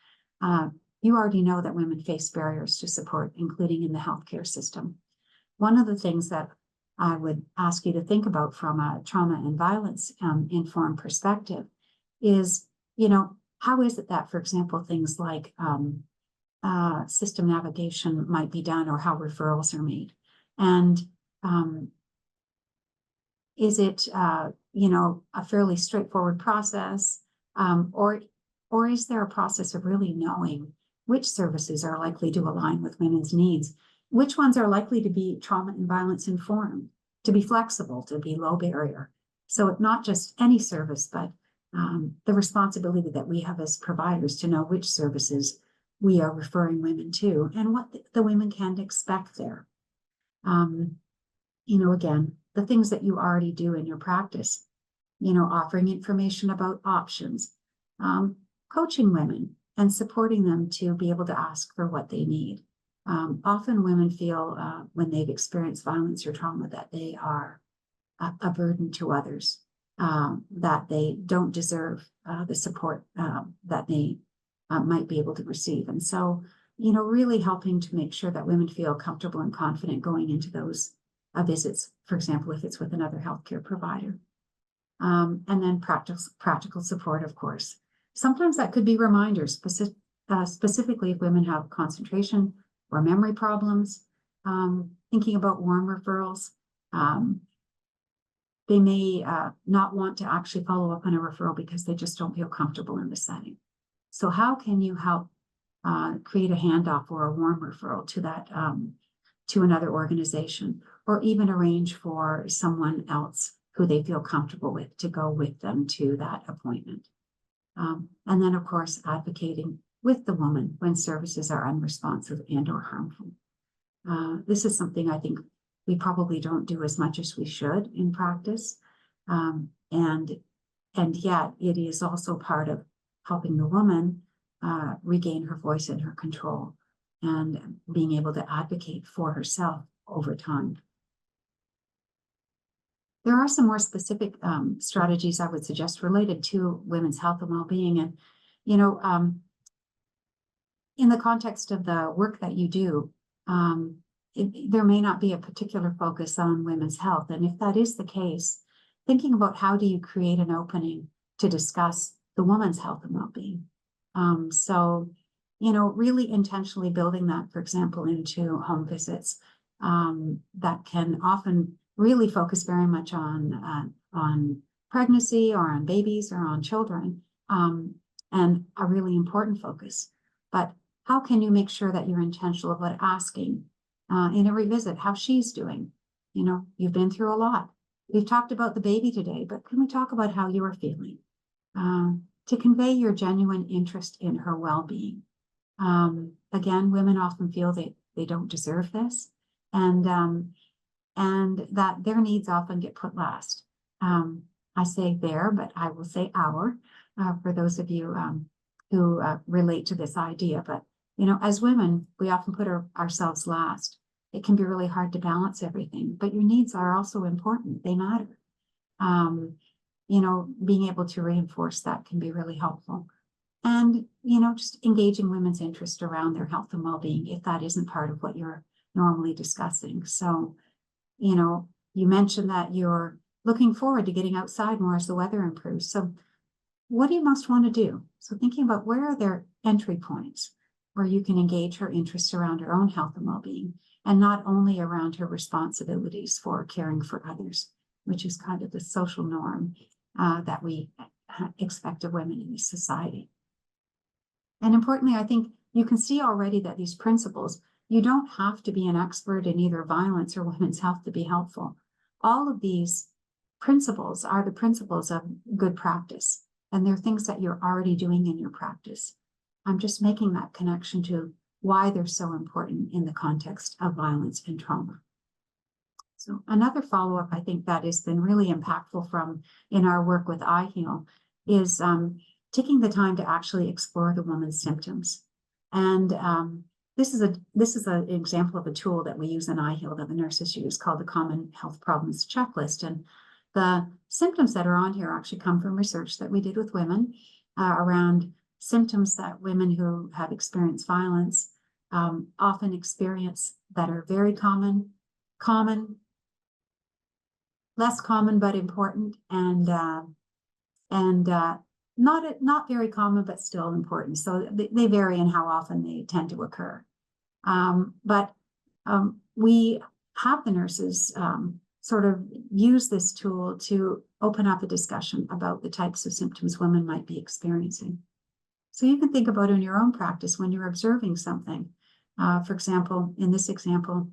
You already know that women face barriers to support, including in the healthcare system. One of the things that I would ask you to think about from a trauma and violence informed perspective is, how is it that, for example, things like system navigation might be done or how referrals are made? And is it, a fairly straightforward process or is there a process of really knowing which services are likely to align with women's needs? Which ones are likely to be trauma and violence informed, to be flexible, to be low barrier? So not just any service, but the responsibility that we have as providers to know which services we are referring women to and what the women can expect there. Again, the things that you already do in your practice, offering information about options, coaching women and supporting them to be able to ask for what they need. Often women feel when they've experienced violence or trauma that they are a burden to others, that they don't deserve the support that they might be able to receive. And so, really helping to make sure that women feel comfortable and confident going into those visits, for example, if it's with another healthcare provider. And then practical support, of course. Sometimes that could be reminders, specifically if women have concentration or memory problems, thinking about warm referrals. They may not want to actually follow up on a referral because they just don't feel comfortable in the setting. So how can you help create a handoff or a warm referral to that to another organization, or even arrange for someone else who they feel comfortable with to go with them to that appointment? And then, of course, advocating with the woman when services are unresponsive and or harmful. This is something I think we probably don't do as much as we should in practice. And yet it is also part of helping the woman regain her voice and her control and being able to advocate for herself over time. There are some more specific strategies I would suggest related to women's health and well-being. And, you know, in the context of the work that you do, there may not be a particular focus on women's health. And if that is the case, thinking about how do you create an opening to discuss the woman's health and well-being. So, you know, really intentionally building that, for example, into home visits that can often really focus very much on pregnancy or on babies or on children, and a really important focus. But how can you make sure that you're intentional about asking in every visit how she's doing? You know, you've been through a lot. We've talked about the baby today, but can we talk about how you are feeling? To convey your genuine interest in her well-being. Again, women often feel they don't deserve this, and that their needs often get put last. I say their, but I will say our, for those of you who relate to this idea. But, you know, as women, we often put ourselves last. It can be really hard to balance everything, but your needs are also important. They matter. You know, being able to reinforce that can be really helpful. And, you know, just engaging women's interest around their health and well-being, if that isn't part of what you're normally discussing. So, you know, you mentioned that you're looking forward to getting outside more as the weather improves. So what do you most want to do? So thinking about where are their entry points where you can engage her interests around her own health and well-being, and not only around her responsibilities for caring for others, which is kind of the social norm that we expect of women in this society. And importantly, I think you can see already that these principles, you don't have to be an expert in either violence or women's health to be helpful. All of these principles are the principles of good practice, and they're things that you're already doing in your practice. I'm just making that connection to why they're so important in the context of violence and trauma. So another follow-up, I think, that has been really impactful from in our work with iHeal is taking the time to actually explore the woman's symptoms. And this is an example of a tool that we use in iHeal that the nurses use called the Common Health Problems Checklist. And the symptoms that are on here actually come from research that we did with women around symptoms that women who have experienced violence often experience that are very common, less common but important, and not very common but still important. So they vary in how often they tend to occur. But we have the nurses sort of use this tool to open up a discussion about the types of symptoms women might be experiencing. So you can think about in your own practice when you're observing something. For example, in this example,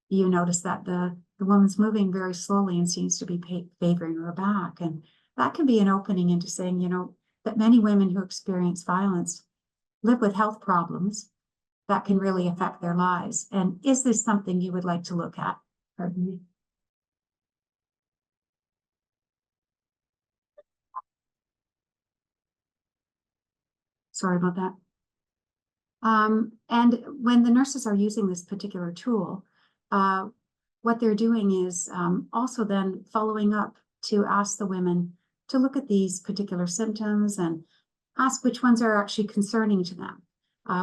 you notice that the woman's moving very slowly and seems to be favoring her back. And that can be an opening into saying, you know, that many women who experience violence live with health problems that can really affect their lives. And is this something you would like to look at? Pardon me. Sorry about that. And when the nurses are using this particular tool, what they're doing is also then following up to ask the women to look at these particular symptoms and ask which ones are actually concerning to them,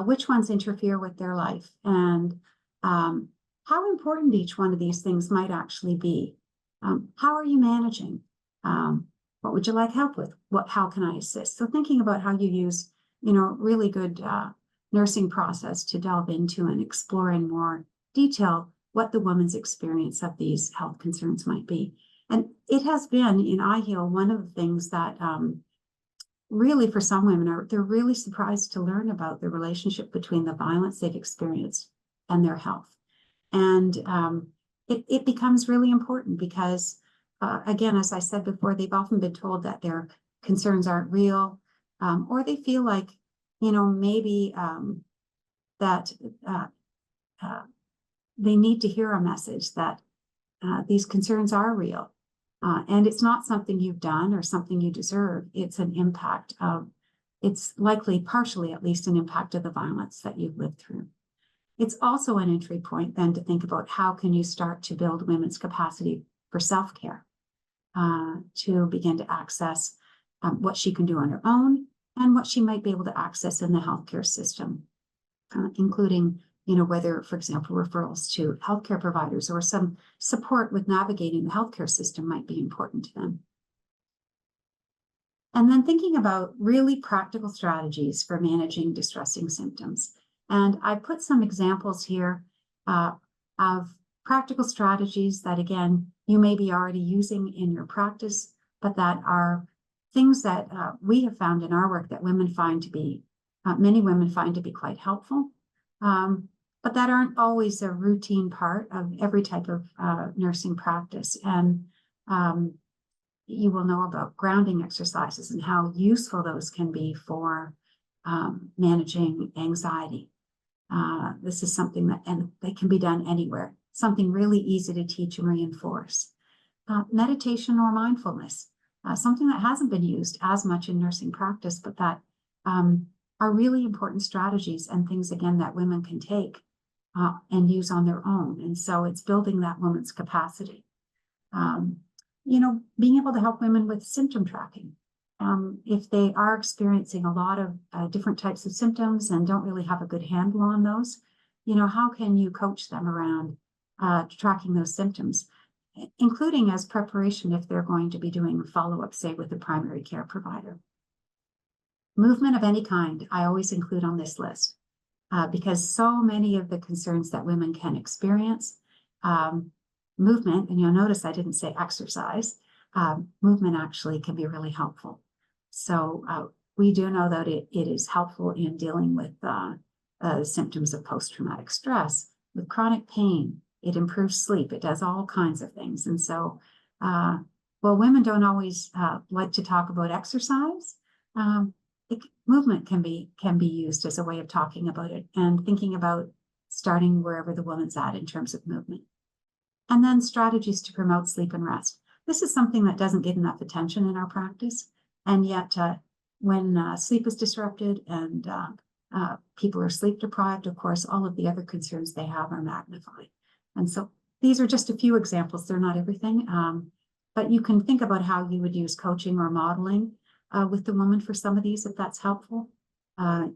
which ones interfere with their life, and how important each one of these things might actually be. How are you managing? What would you like help with? How can I assist? So thinking about how you use, you know, really good nursing process to delve into and explore in more detail what the woman's experience of these health concerns might be. And it has been in iHeal one of the things that really for some women they're really surprised to learn about the relationship between the violence they've experienced and their health. And it becomes really important because, again, as I said before, they've often been told that their concerns aren't real, or they feel like, you know, maybe that they need to hear a message that these concerns are real. And it's not something you've done or something you deserve. It's an impact of, it's likely partially at least an impact of the violence that you've lived through. It's also an entry point then to think about how can you start to build women's capacity for self-care, to begin to access what she can do on her own and what she might be able to access in the healthcare system, including, whether, for example, referrals to healthcare providers or some support with navigating the healthcare system might be important to them. And then thinking about really practical strategies for managing distressing symptoms. And I put some examples here of practical strategies that, again, you may be already using in your practice, but that are things that we have found in our work that women find to be, many women find to be quite helpful, but that aren't always a routine part of every type of nursing practice. And you will know about grounding exercises and how useful those can be for managing anxiety. This is something that can be done anywhere, something really easy to teach and reinforce. Meditation or mindfulness, something that hasn't been used as much in nursing practice, but that are really important strategies and things, again, that women can take and use on their own. And so it's building that woman's capacity. Being able to help women with symptom tracking. If they are experiencing a lot of different types of symptoms and don't really have a good handle on those, how can you coach them around tracking those symptoms, including as preparation if they're going to be doing follow-up, say, with a primary care provider. Movement of any kind, I always include on this list because so many of the concerns that women can experience, movement, and you'll notice I didn't say exercise, movement actually can be really helpful. So we do know that it is helpful in dealing with symptoms of post-traumatic stress, with chronic pain. It improves sleep. It does all kinds of things. And so, while women don't always like to talk about exercise, movement can be used as a way of talking about it and thinking about starting wherever the woman's at in terms of movement. And then strategies to promote sleep and rest. This is something that doesn't get enough attention in our practice. And yet, when sleep is disrupted and people are sleep deprived, of course, all of the other concerns they have are magnified. And so these are just a few examples. They're not everything. But you can think about how you would use coaching or modeling with the woman for some of these, if that's helpful.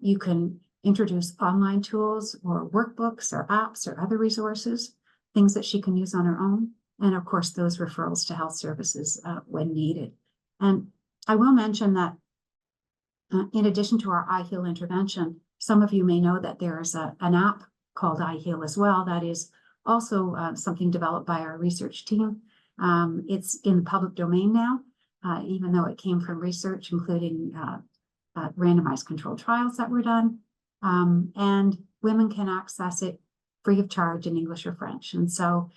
You can introduce online tools or workbooks or apps or other resources, things that she can use on her own. And of course, those referrals to health services when needed. And I will mention that in addition to our iHeal intervention, some of you may know that there is an app called iHeal as well. That is also something developed by our research team. It's in the public domain now, even though it came from research, including randomized controlled trials that were done. And women can access it free of charge in English or French. And so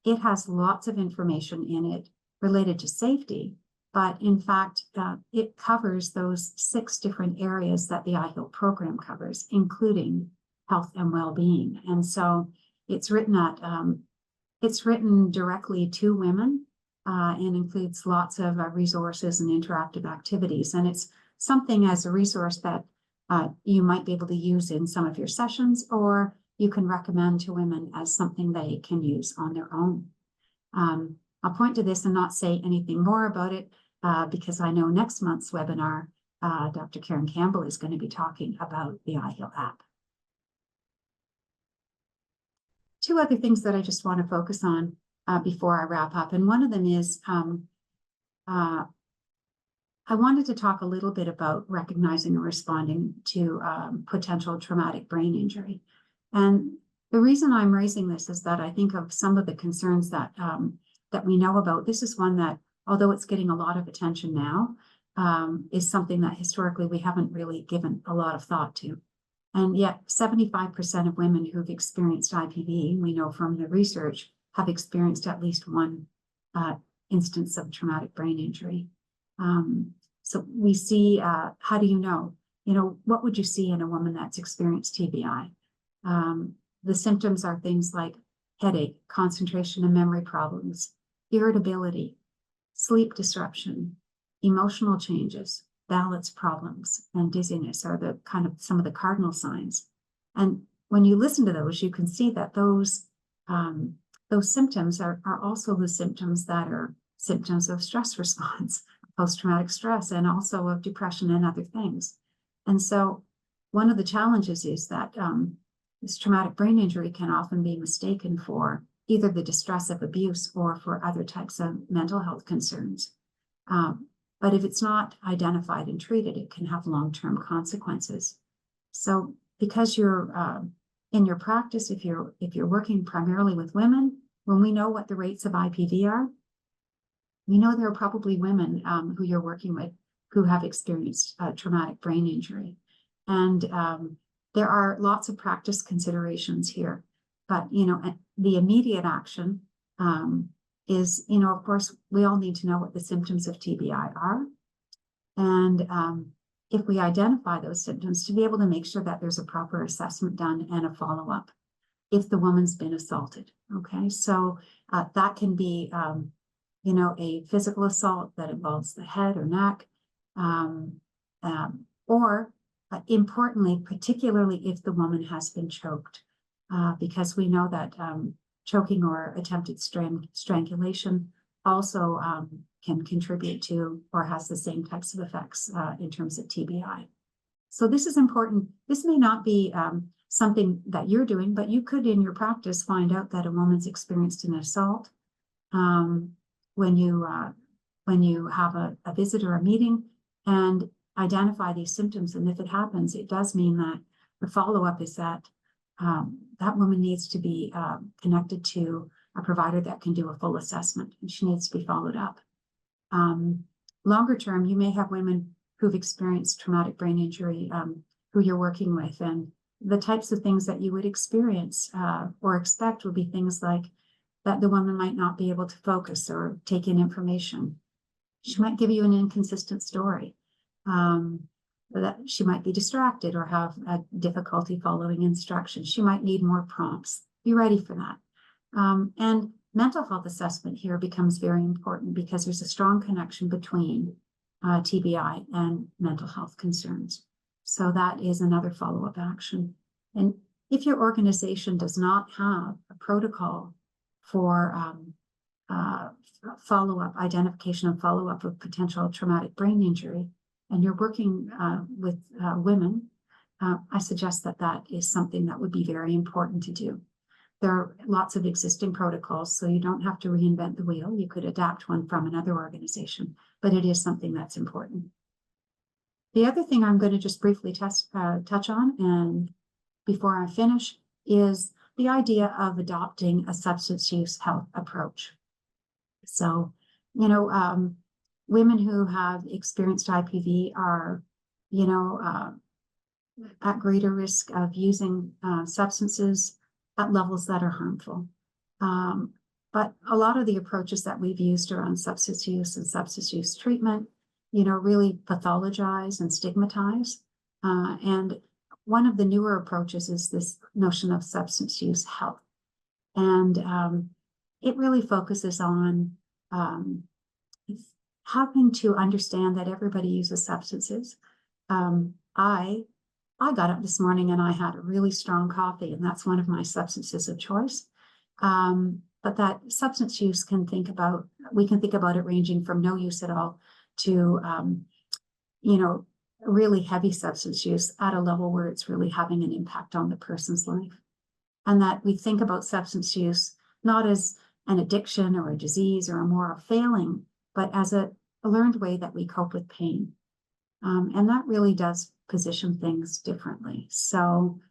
it has lots of information in it related to safety, but in fact, it covers those 6 different areas that the iHeal program covers, including health and well-being. And so it's written directly to women and includes lots of resources and interactive activities. And it's something as a resource that you might be able to use in some of your sessions, or you can recommend to women as something they can use on their own. I'll point to this and not say anything more about it because I know next month's webinar, Dr. Karen Campbell is going to be talking about the iHeal app. 2 other things that I just want to focus on before I wrap up. And one of them is I wanted to talk a little bit about recognizing and responding to potential traumatic brain injury. And the reason I'm raising this is that I think of some of the concerns that that we know about. This is one that, although it's getting a lot of attention now, is something that historically we haven't really given a lot of thought to. And yet 75% of women who've experienced IPV, we know from the research, have experienced at least one instance of traumatic brain injury. So we see, how do you know? What would you see in a woman that's experienced TBI? The symptoms are things like headache, concentration and memory problems, irritability, sleep disruption, emotional changes, balance problems, and dizziness are the kind of some of the cardinal signs. And when you listen to those, you can see that those symptoms are also the symptoms that are symptoms of stress response, post-traumatic stress, and also of depression and other things. And so one of the challenges is that this traumatic brain injury can often be mistaken for either the distress of abuse or for other types of mental health concerns. But if it's not identified and treated, it can have long-term consequences. So because you're in your practice, if you're working primarily with women, when we know what the rates of IPV are, we know there are probably women who you're working with who have experienced traumatic brain injury. And there are lots of practice considerations here. But, the immediate action is, of course, we all need to know what the symptoms of TBI are. And if we identify those symptoms, to be able to make sure that there's a proper assessment done and a follow-up if the woman's been assaulted. Okay, so that can be, a physical assault that involves the head or neck, or importantly, particularly if the woman has been choked, because we know that choking or attempted strangulation also can contribute to or has the same types of effects in terms of TBI. So this is important. This may not be something that you're doing, but you could in your practice find out that a woman's experienced an assault when you have a visit or a meeting and identify these symptoms. And if it happens, it does mean that the follow-up is that that woman needs to be connected to a provider that can do a full assessment, and she needs to be followed up. Longer term, you may have women who've experienced traumatic brain injury who you're working with, and the types of things that you would experience or expect would be things like that the woman might not be able to focus or take in information. She might give you an inconsistent story. That she might be distracted or have a difficulty following instructions. She might need more prompts. Be ready for that. And mental health assessment here becomes very important because there's a strong connection between TBI and mental health concerns. So that is another follow-up action. And if your organization does not have a protocol for follow-up, identification and follow-up of potential traumatic brain injury, and you're working with women, I suggest that that is something that would be very important to do. There are lots of existing protocols, so you don't have to reinvent the wheel. You could adapt one from another organization, but it is something that's important. The other thing I'm going to just briefly touch on, and before I finish, is the idea of adopting a substance use health approach. So, women who have experienced IPV are, at greater risk of using substances at levels that are harmful. But a lot of the approaches that we've used around substance use and substance use treatment, really pathologize and stigmatize. And one of the newer approaches is this notion of substance use health. And it really focuses on having to understand that everybody uses substances. I got up this morning and I had a really strong coffee, and that's one of my substances of choice. But that substance use we can think about it ranging from no use at all to, really heavy substance use at a level where it's really having an impact on the person's life. And that we think about substance use not as an addiction or a disease or a moral failing, but as a learned way that we cope with pain. And that really does position things differently. So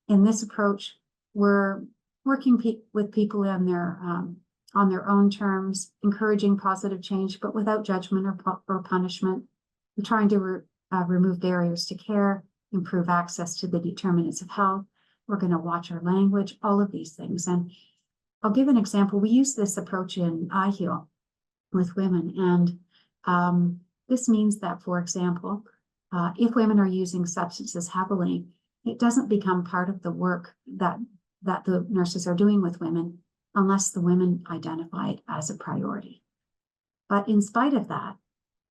in this approach, we're working with people on their own terms, encouraging positive change, but without judgment or punishment. We're trying to remove barriers to care, improve access to the determinants of health. We're going to watch our language, all of these things. And I'll give an example. We use this approach in iHeal with women. And this means that, for example, if women are using substances heavily, it doesn't become part of the work that that the nurses are doing with women unless the women identify it as a priority. But in spite of that,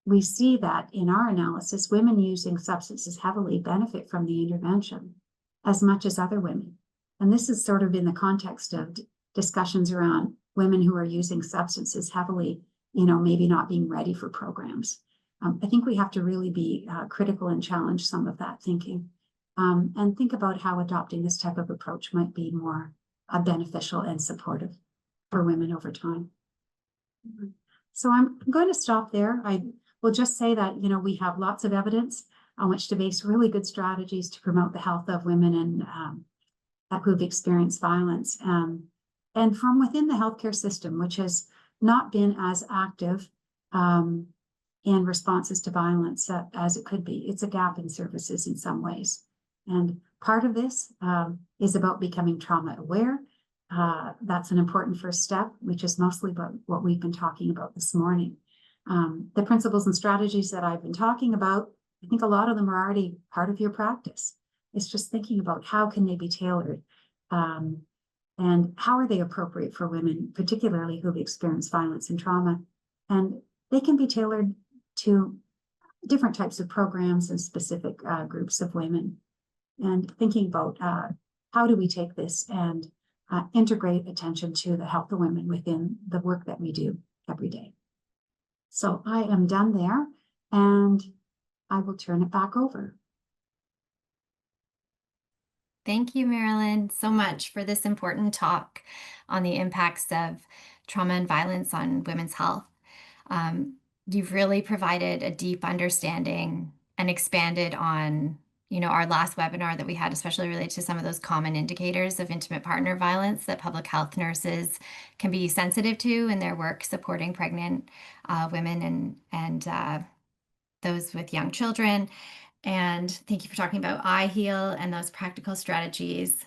we see that in our analysis, women using substances heavily benefit from the intervention as much as other women. And this is sort of in the context of discussions around women who are using substances heavily, maybe not being ready for programs. I think we have to really be critical and challenge some of that thinking, and think about how adopting this type of approach might be more beneficial and supportive for women over time. So I'm going to stop there. I will just say that, we have lots of evidence on which to base really good strategies to promote the health of women and who've experienced violence. And from within the healthcare system, which has not been as active in responses to violence as it could be. It's a gap in services in some ways. And part of this is about becoming trauma aware. That's an important first step, which is mostly about what we've been talking about this morning. The principles and strategies that I've been talking about, I think a lot of them are already part of your practice. It's just thinking about how can they be tailored, and how are they appropriate for women, particularly who've experienced violence and trauma. And they can be tailored to different types of programs and specific groups of women. And thinking about how do we take this and integrate attention to the health of women within the work that we do every day. So I am done there, and I will turn it back over. Thank you, Marilyn, so much for this important talk on the impacts of trauma and violence on women's health. You've really provided a deep understanding and expanded on, our last webinar that we had, especially related to some of those common indicators of intimate partner violence that public health nurses can be sensitive to in their work supporting pregnant women and those with young children. And thank you for talking about IHEAL and those practical strategies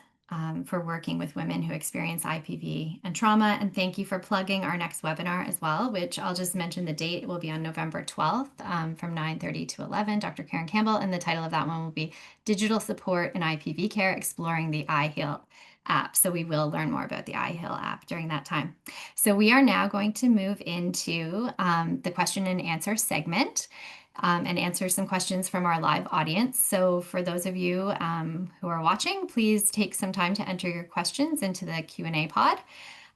for working with women who experience IPV and trauma. And thank you for plugging our next webinar as well, which I'll just mention the date. It will be on November 12th from 9:30 to 11, Dr. Karen Campbell. And the title of that one will be Digital Support in IPV Care, Exploring the IHEAL app. So we will learn more about the IHEAL app during that time. So we are now going to move into the question and answer segment. And answer some questions from our live audience. So for those of you who are watching, please take some time to enter your questions into the Q&A pod.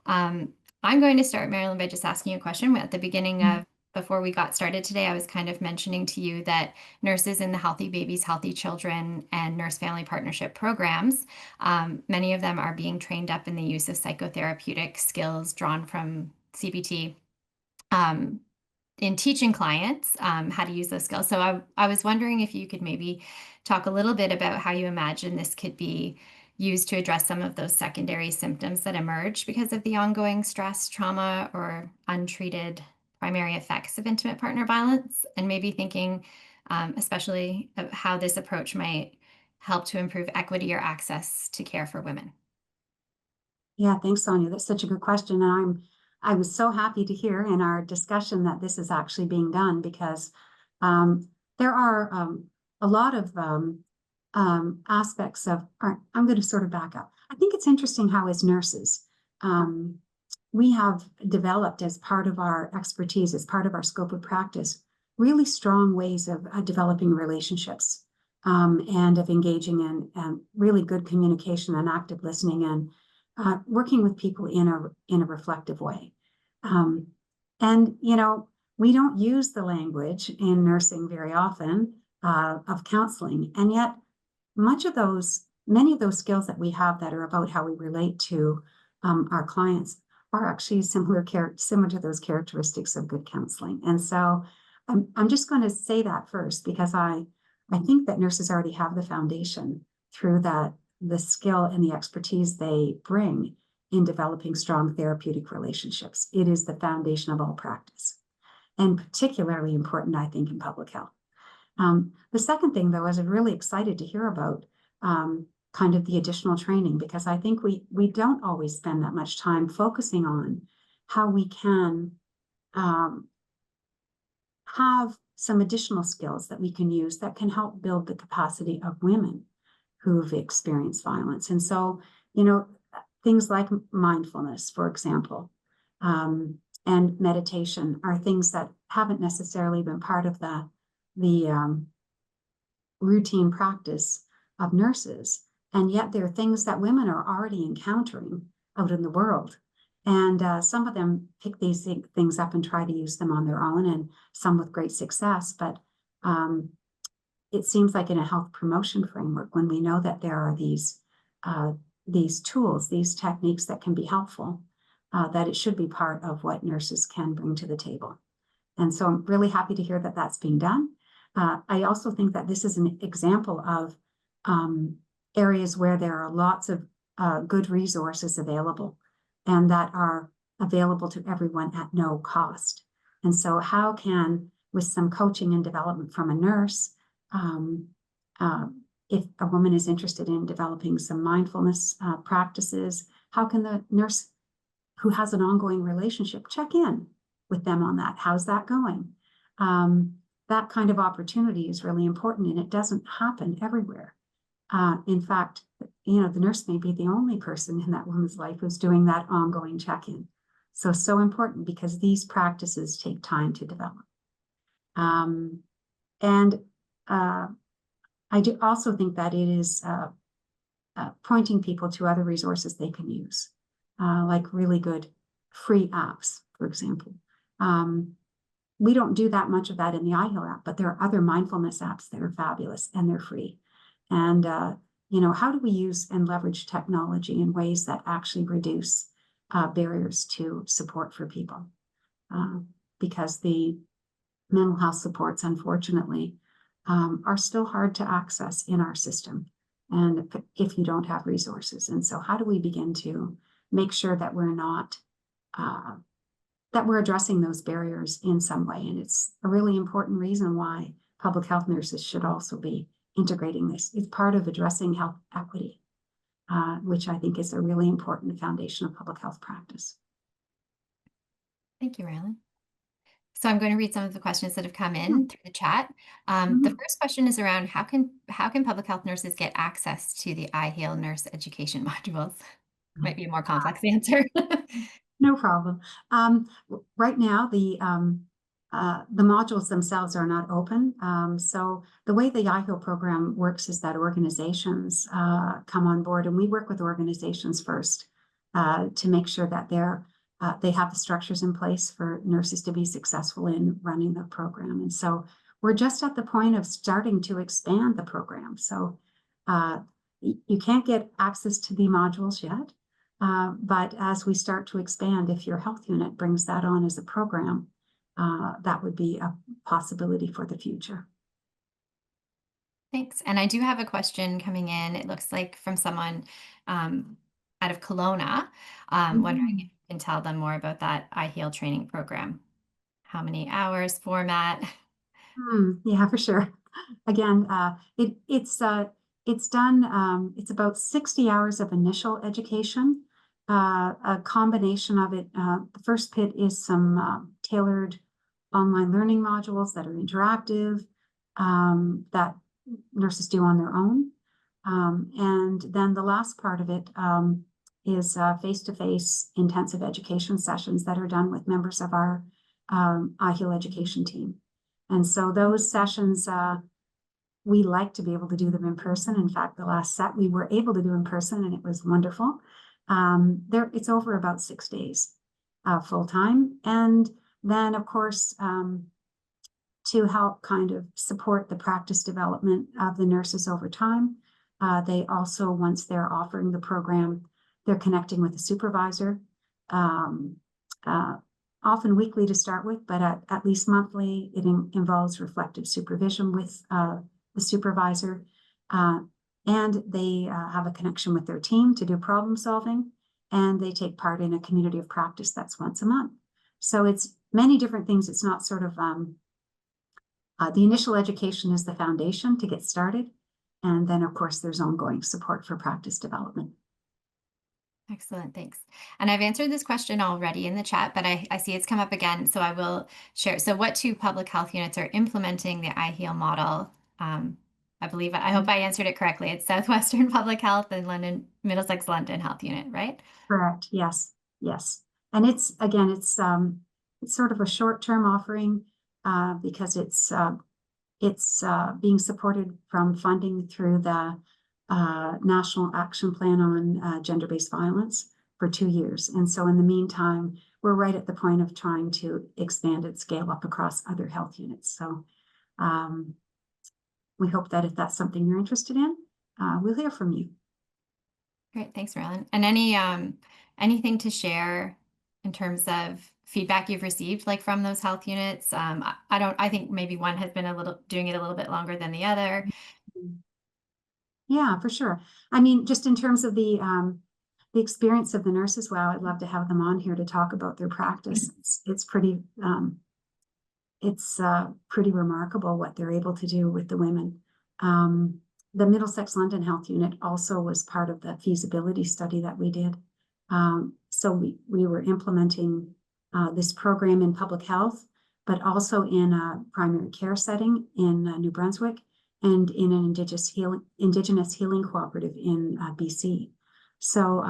I'm going to start, Marilyn, by just asking you a question. At the beginning of, before we got started today, I was kind of mentioning to you that nurses in the Healthy Babies, Healthy Children and Nurse Family Partnership programs, many of them are being trained up in the use of psychotherapeutic skills drawn from CBT. In teaching clients how to use those skills. So I was wondering if you could maybe talk a little bit about how you imagine this could be used to address some of those secondary symptoms that emerge because of the ongoing stress, trauma, or untreated primary effects of intimate partner violence, and maybe thinking especially of how this approach might help to improve equity or access to care for women. Yeah, thanks, Sonia. That's such a good question. And I was so happy to hear in our discussion that this is actually being done, because there are a lot of aspects of, I'm going to sort of back up. I think it's interesting how as nurses, we have developed as part of our expertise, as part of our scope of practice, really strong ways of developing relationships and of engaging in really good communication and active listening and working with people in a reflective way. And, we don't use the language in nursing very often of counseling. And yet many of those skills that we have that are about how we relate to our clients are actually similar to those characteristics of good counseling. And so I'm just going to say that first, because I think that nurses already have the foundation through the skill and the expertise they bring in developing strong therapeutic relationships. It is the foundation of all practice, and particularly important, I think, in public health. The second thing, though, is I'm really excited to hear about kind of the additional training, because I think we don't always spend that much time focusing on how we can have some additional skills that we can use that can help build the capacity of women who've experienced violence. And so, things like mindfulness, for example, and meditation are things that haven't necessarily been part of the routine practice of nurses. And yet there are things that women are already encountering out in the world. And some of them pick these things up and try to use them on their own, and some with great success. But it seems like in a health promotion framework, when we know that there are these tools, these techniques that can be helpful, that it should be part of what nurses can bring to the table. And so I'm really happy to hear that that's being done. I also think that this is an example of areas where there are lots of good resources available and that are available to everyone at no cost. And so how can, with some coaching and development from a nurse, if a woman is interested in developing some mindfulness practices, how can the nurse who has an ongoing relationship check in with them on that? How's that going? That kind of opportunity is really important, and it doesn't happen everywhere. In fact, the nurse may be the only person in that woman's life who's doing that ongoing check-in. So important, because these practices take time to develop. And I do also think that it is pointing people to other resources they can use, like really good free apps, for example. We don't do that much of that in the iHeal app, but there are other mindfulness apps that are fabulous and they're free. And, how do we use and leverage technology in ways that actually reduce barriers to support for people? Because the mental health supports, unfortunately, are still hard to access in our system, and if you don't have resources. And so how do we begin to make sure that we're not that we're addressing those barriers in some way? And it's a really important reason why public health nurses should also be integrating this. It's part of addressing health equity, which I think is a really important foundation of public health practice. Thank you, Marilyn. So I'm going to read some of the questions that have come in through the chat. The first question is around how can public health nurses get access to the iHeal nurse education modules? Might be a more complex answer. No problem. Right now, the modules themselves are not open. So the way the iHeal program works is that organizations come on board, and we work with organizations first to make sure that they have the structures in place for nurses to be successful in running the program. And so we're just at the point of starting to expand the program. So you can't get access to the modules yet. But as we start to expand, if your health unit brings that on as a program, that would be a possibility for the future. Thanks. And I do have a question coming in. It looks like from someone out of Kelowna, wondering if you can tell them more about that iHeal training program. How many hours, format? Yeah, for sure. Again, it's done. It's about 60 hours of initial education. A combination of it. The first pit is some tailored online learning modules that are interactive, that nurses do on their own. And then the last part of it is face-to-face intensive education sessions that are done with members of our iHeal education team. And so those sessions, we like to be able to do them in person. In fact, the last set we were able to do in person, and it was wonderful. It's over about 6 days full time. And then, of course, to help kind of support the practice development of the nurses over time, they also, once they're offering the program, they're connecting with a supervisor, often weekly to start with, but at least monthly. It involves reflective supervision with the supervisor. And they have a connection with their team to do problem solving, and they take part in a community of practice that's once a month. So it's many different things. It's not sort of, the initial education is the foundation to get started. And then, of course, there's ongoing support for practice development. Excellent, thanks. And I've answered this question already in the chat, but I see it's come up again, so I will share. So what two public health units are implementing the iHeal model I believe, I hope I answered it correctly. It's Southwestern Public Health and Middlesex London Health Unit, right? Correct. Yes. Yes. And it's, again, it's sort of a short-term offering, because it's being supported from funding through the National Action Plan on Gender-Based Violence for 2 years. And so in the meantime, we're right at the point of trying to expand and scale up across other health units. So we hope that if that's something you're interested in, we'll hear from you. Great, thanks, Marilyn. And anything to share in terms of feedback you've received, like from those health units? I think maybe one has been doing it a little bit longer than the other. Yeah, for sure. I mean, just in terms of the experience of the nurses, wow, I'd love to have them on here to talk about their practice. It's pretty remarkable what they're able to do with the women. The Middlesex London Health Unit also was part of the feasibility study that we did. So we were implementing this program in public health, but also in a primary care setting in New Brunswick and in an Indigenous healing cooperative in BC. So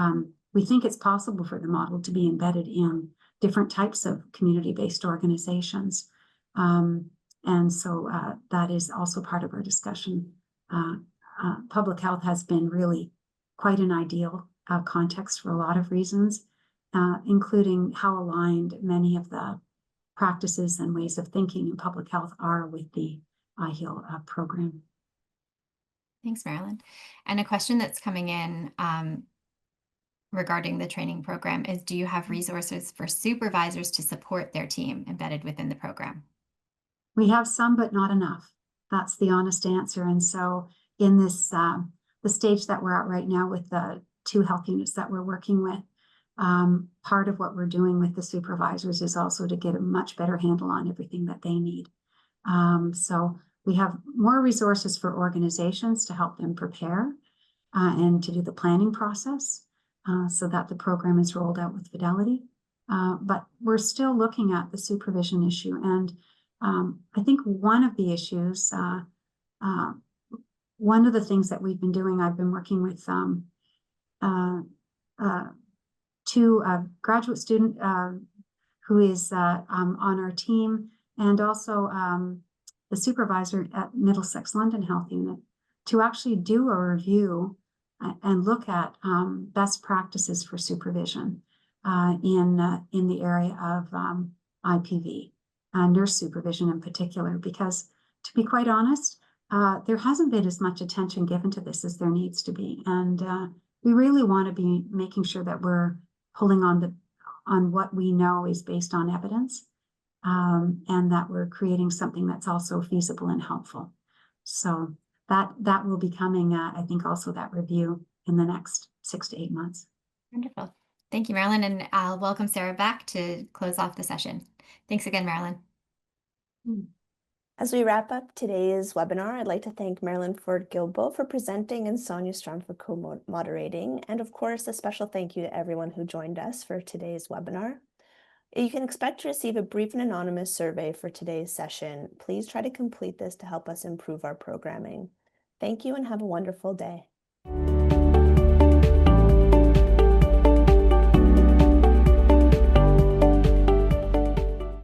we think it's possible for the model to be embedded in different types of community-based organizations. And so that is also part of our discussion. Public health has been really quite an ideal context for a lot of reasons, including how aligned many of the practices and ways of thinking in public health are with the iHeal program. Thanks, Marilyn. And a question that's coming in regarding the training program is, do you have resources for supervisors to support their team embedded within the program? We have some, but not enough. That's the honest answer. And so in this, the stage that we're at right now with the 2 health units that we're working with, part of what we're doing with the supervisors is also to get a much better handle on everything that they need. So we have more resources for organizations to help them prepare and to do the planning process so that the program is rolled out with fidelity. But we're still looking at the supervision issue. And I think one of the issues, one of the things that we've been doing, I've been working with 2 graduate student who is on our team, and also the supervisor at Middlesex London Health Unit, to actually do a review and look at best practices for supervision in the area of IPV, nurse supervision in particular, because to be quite honest, there hasn't been as much attention given to this as there needs to be. And we really want to be making sure that we're pulling on what we know is based on evidence, and that we're creating something that's also feasible and helpful. So that will be coming, I think, also that review in the next 6 to 8 months. Wonderful. Thank you, Marilyn. And I'll welcome Sarah back to close off the session. Thanks again, Marilyn. As we wrap up today's webinar, I'd like to thank Marilyn Ford-Gilboe for presenting and Sonia Strom for co-moderating. And of course, a special thank you to everyone who joined us for today's webinar. You can expect to receive a brief and anonymous survey for today's session. Please try to complete this to help us improve our programming. Thank you and have a wonderful day.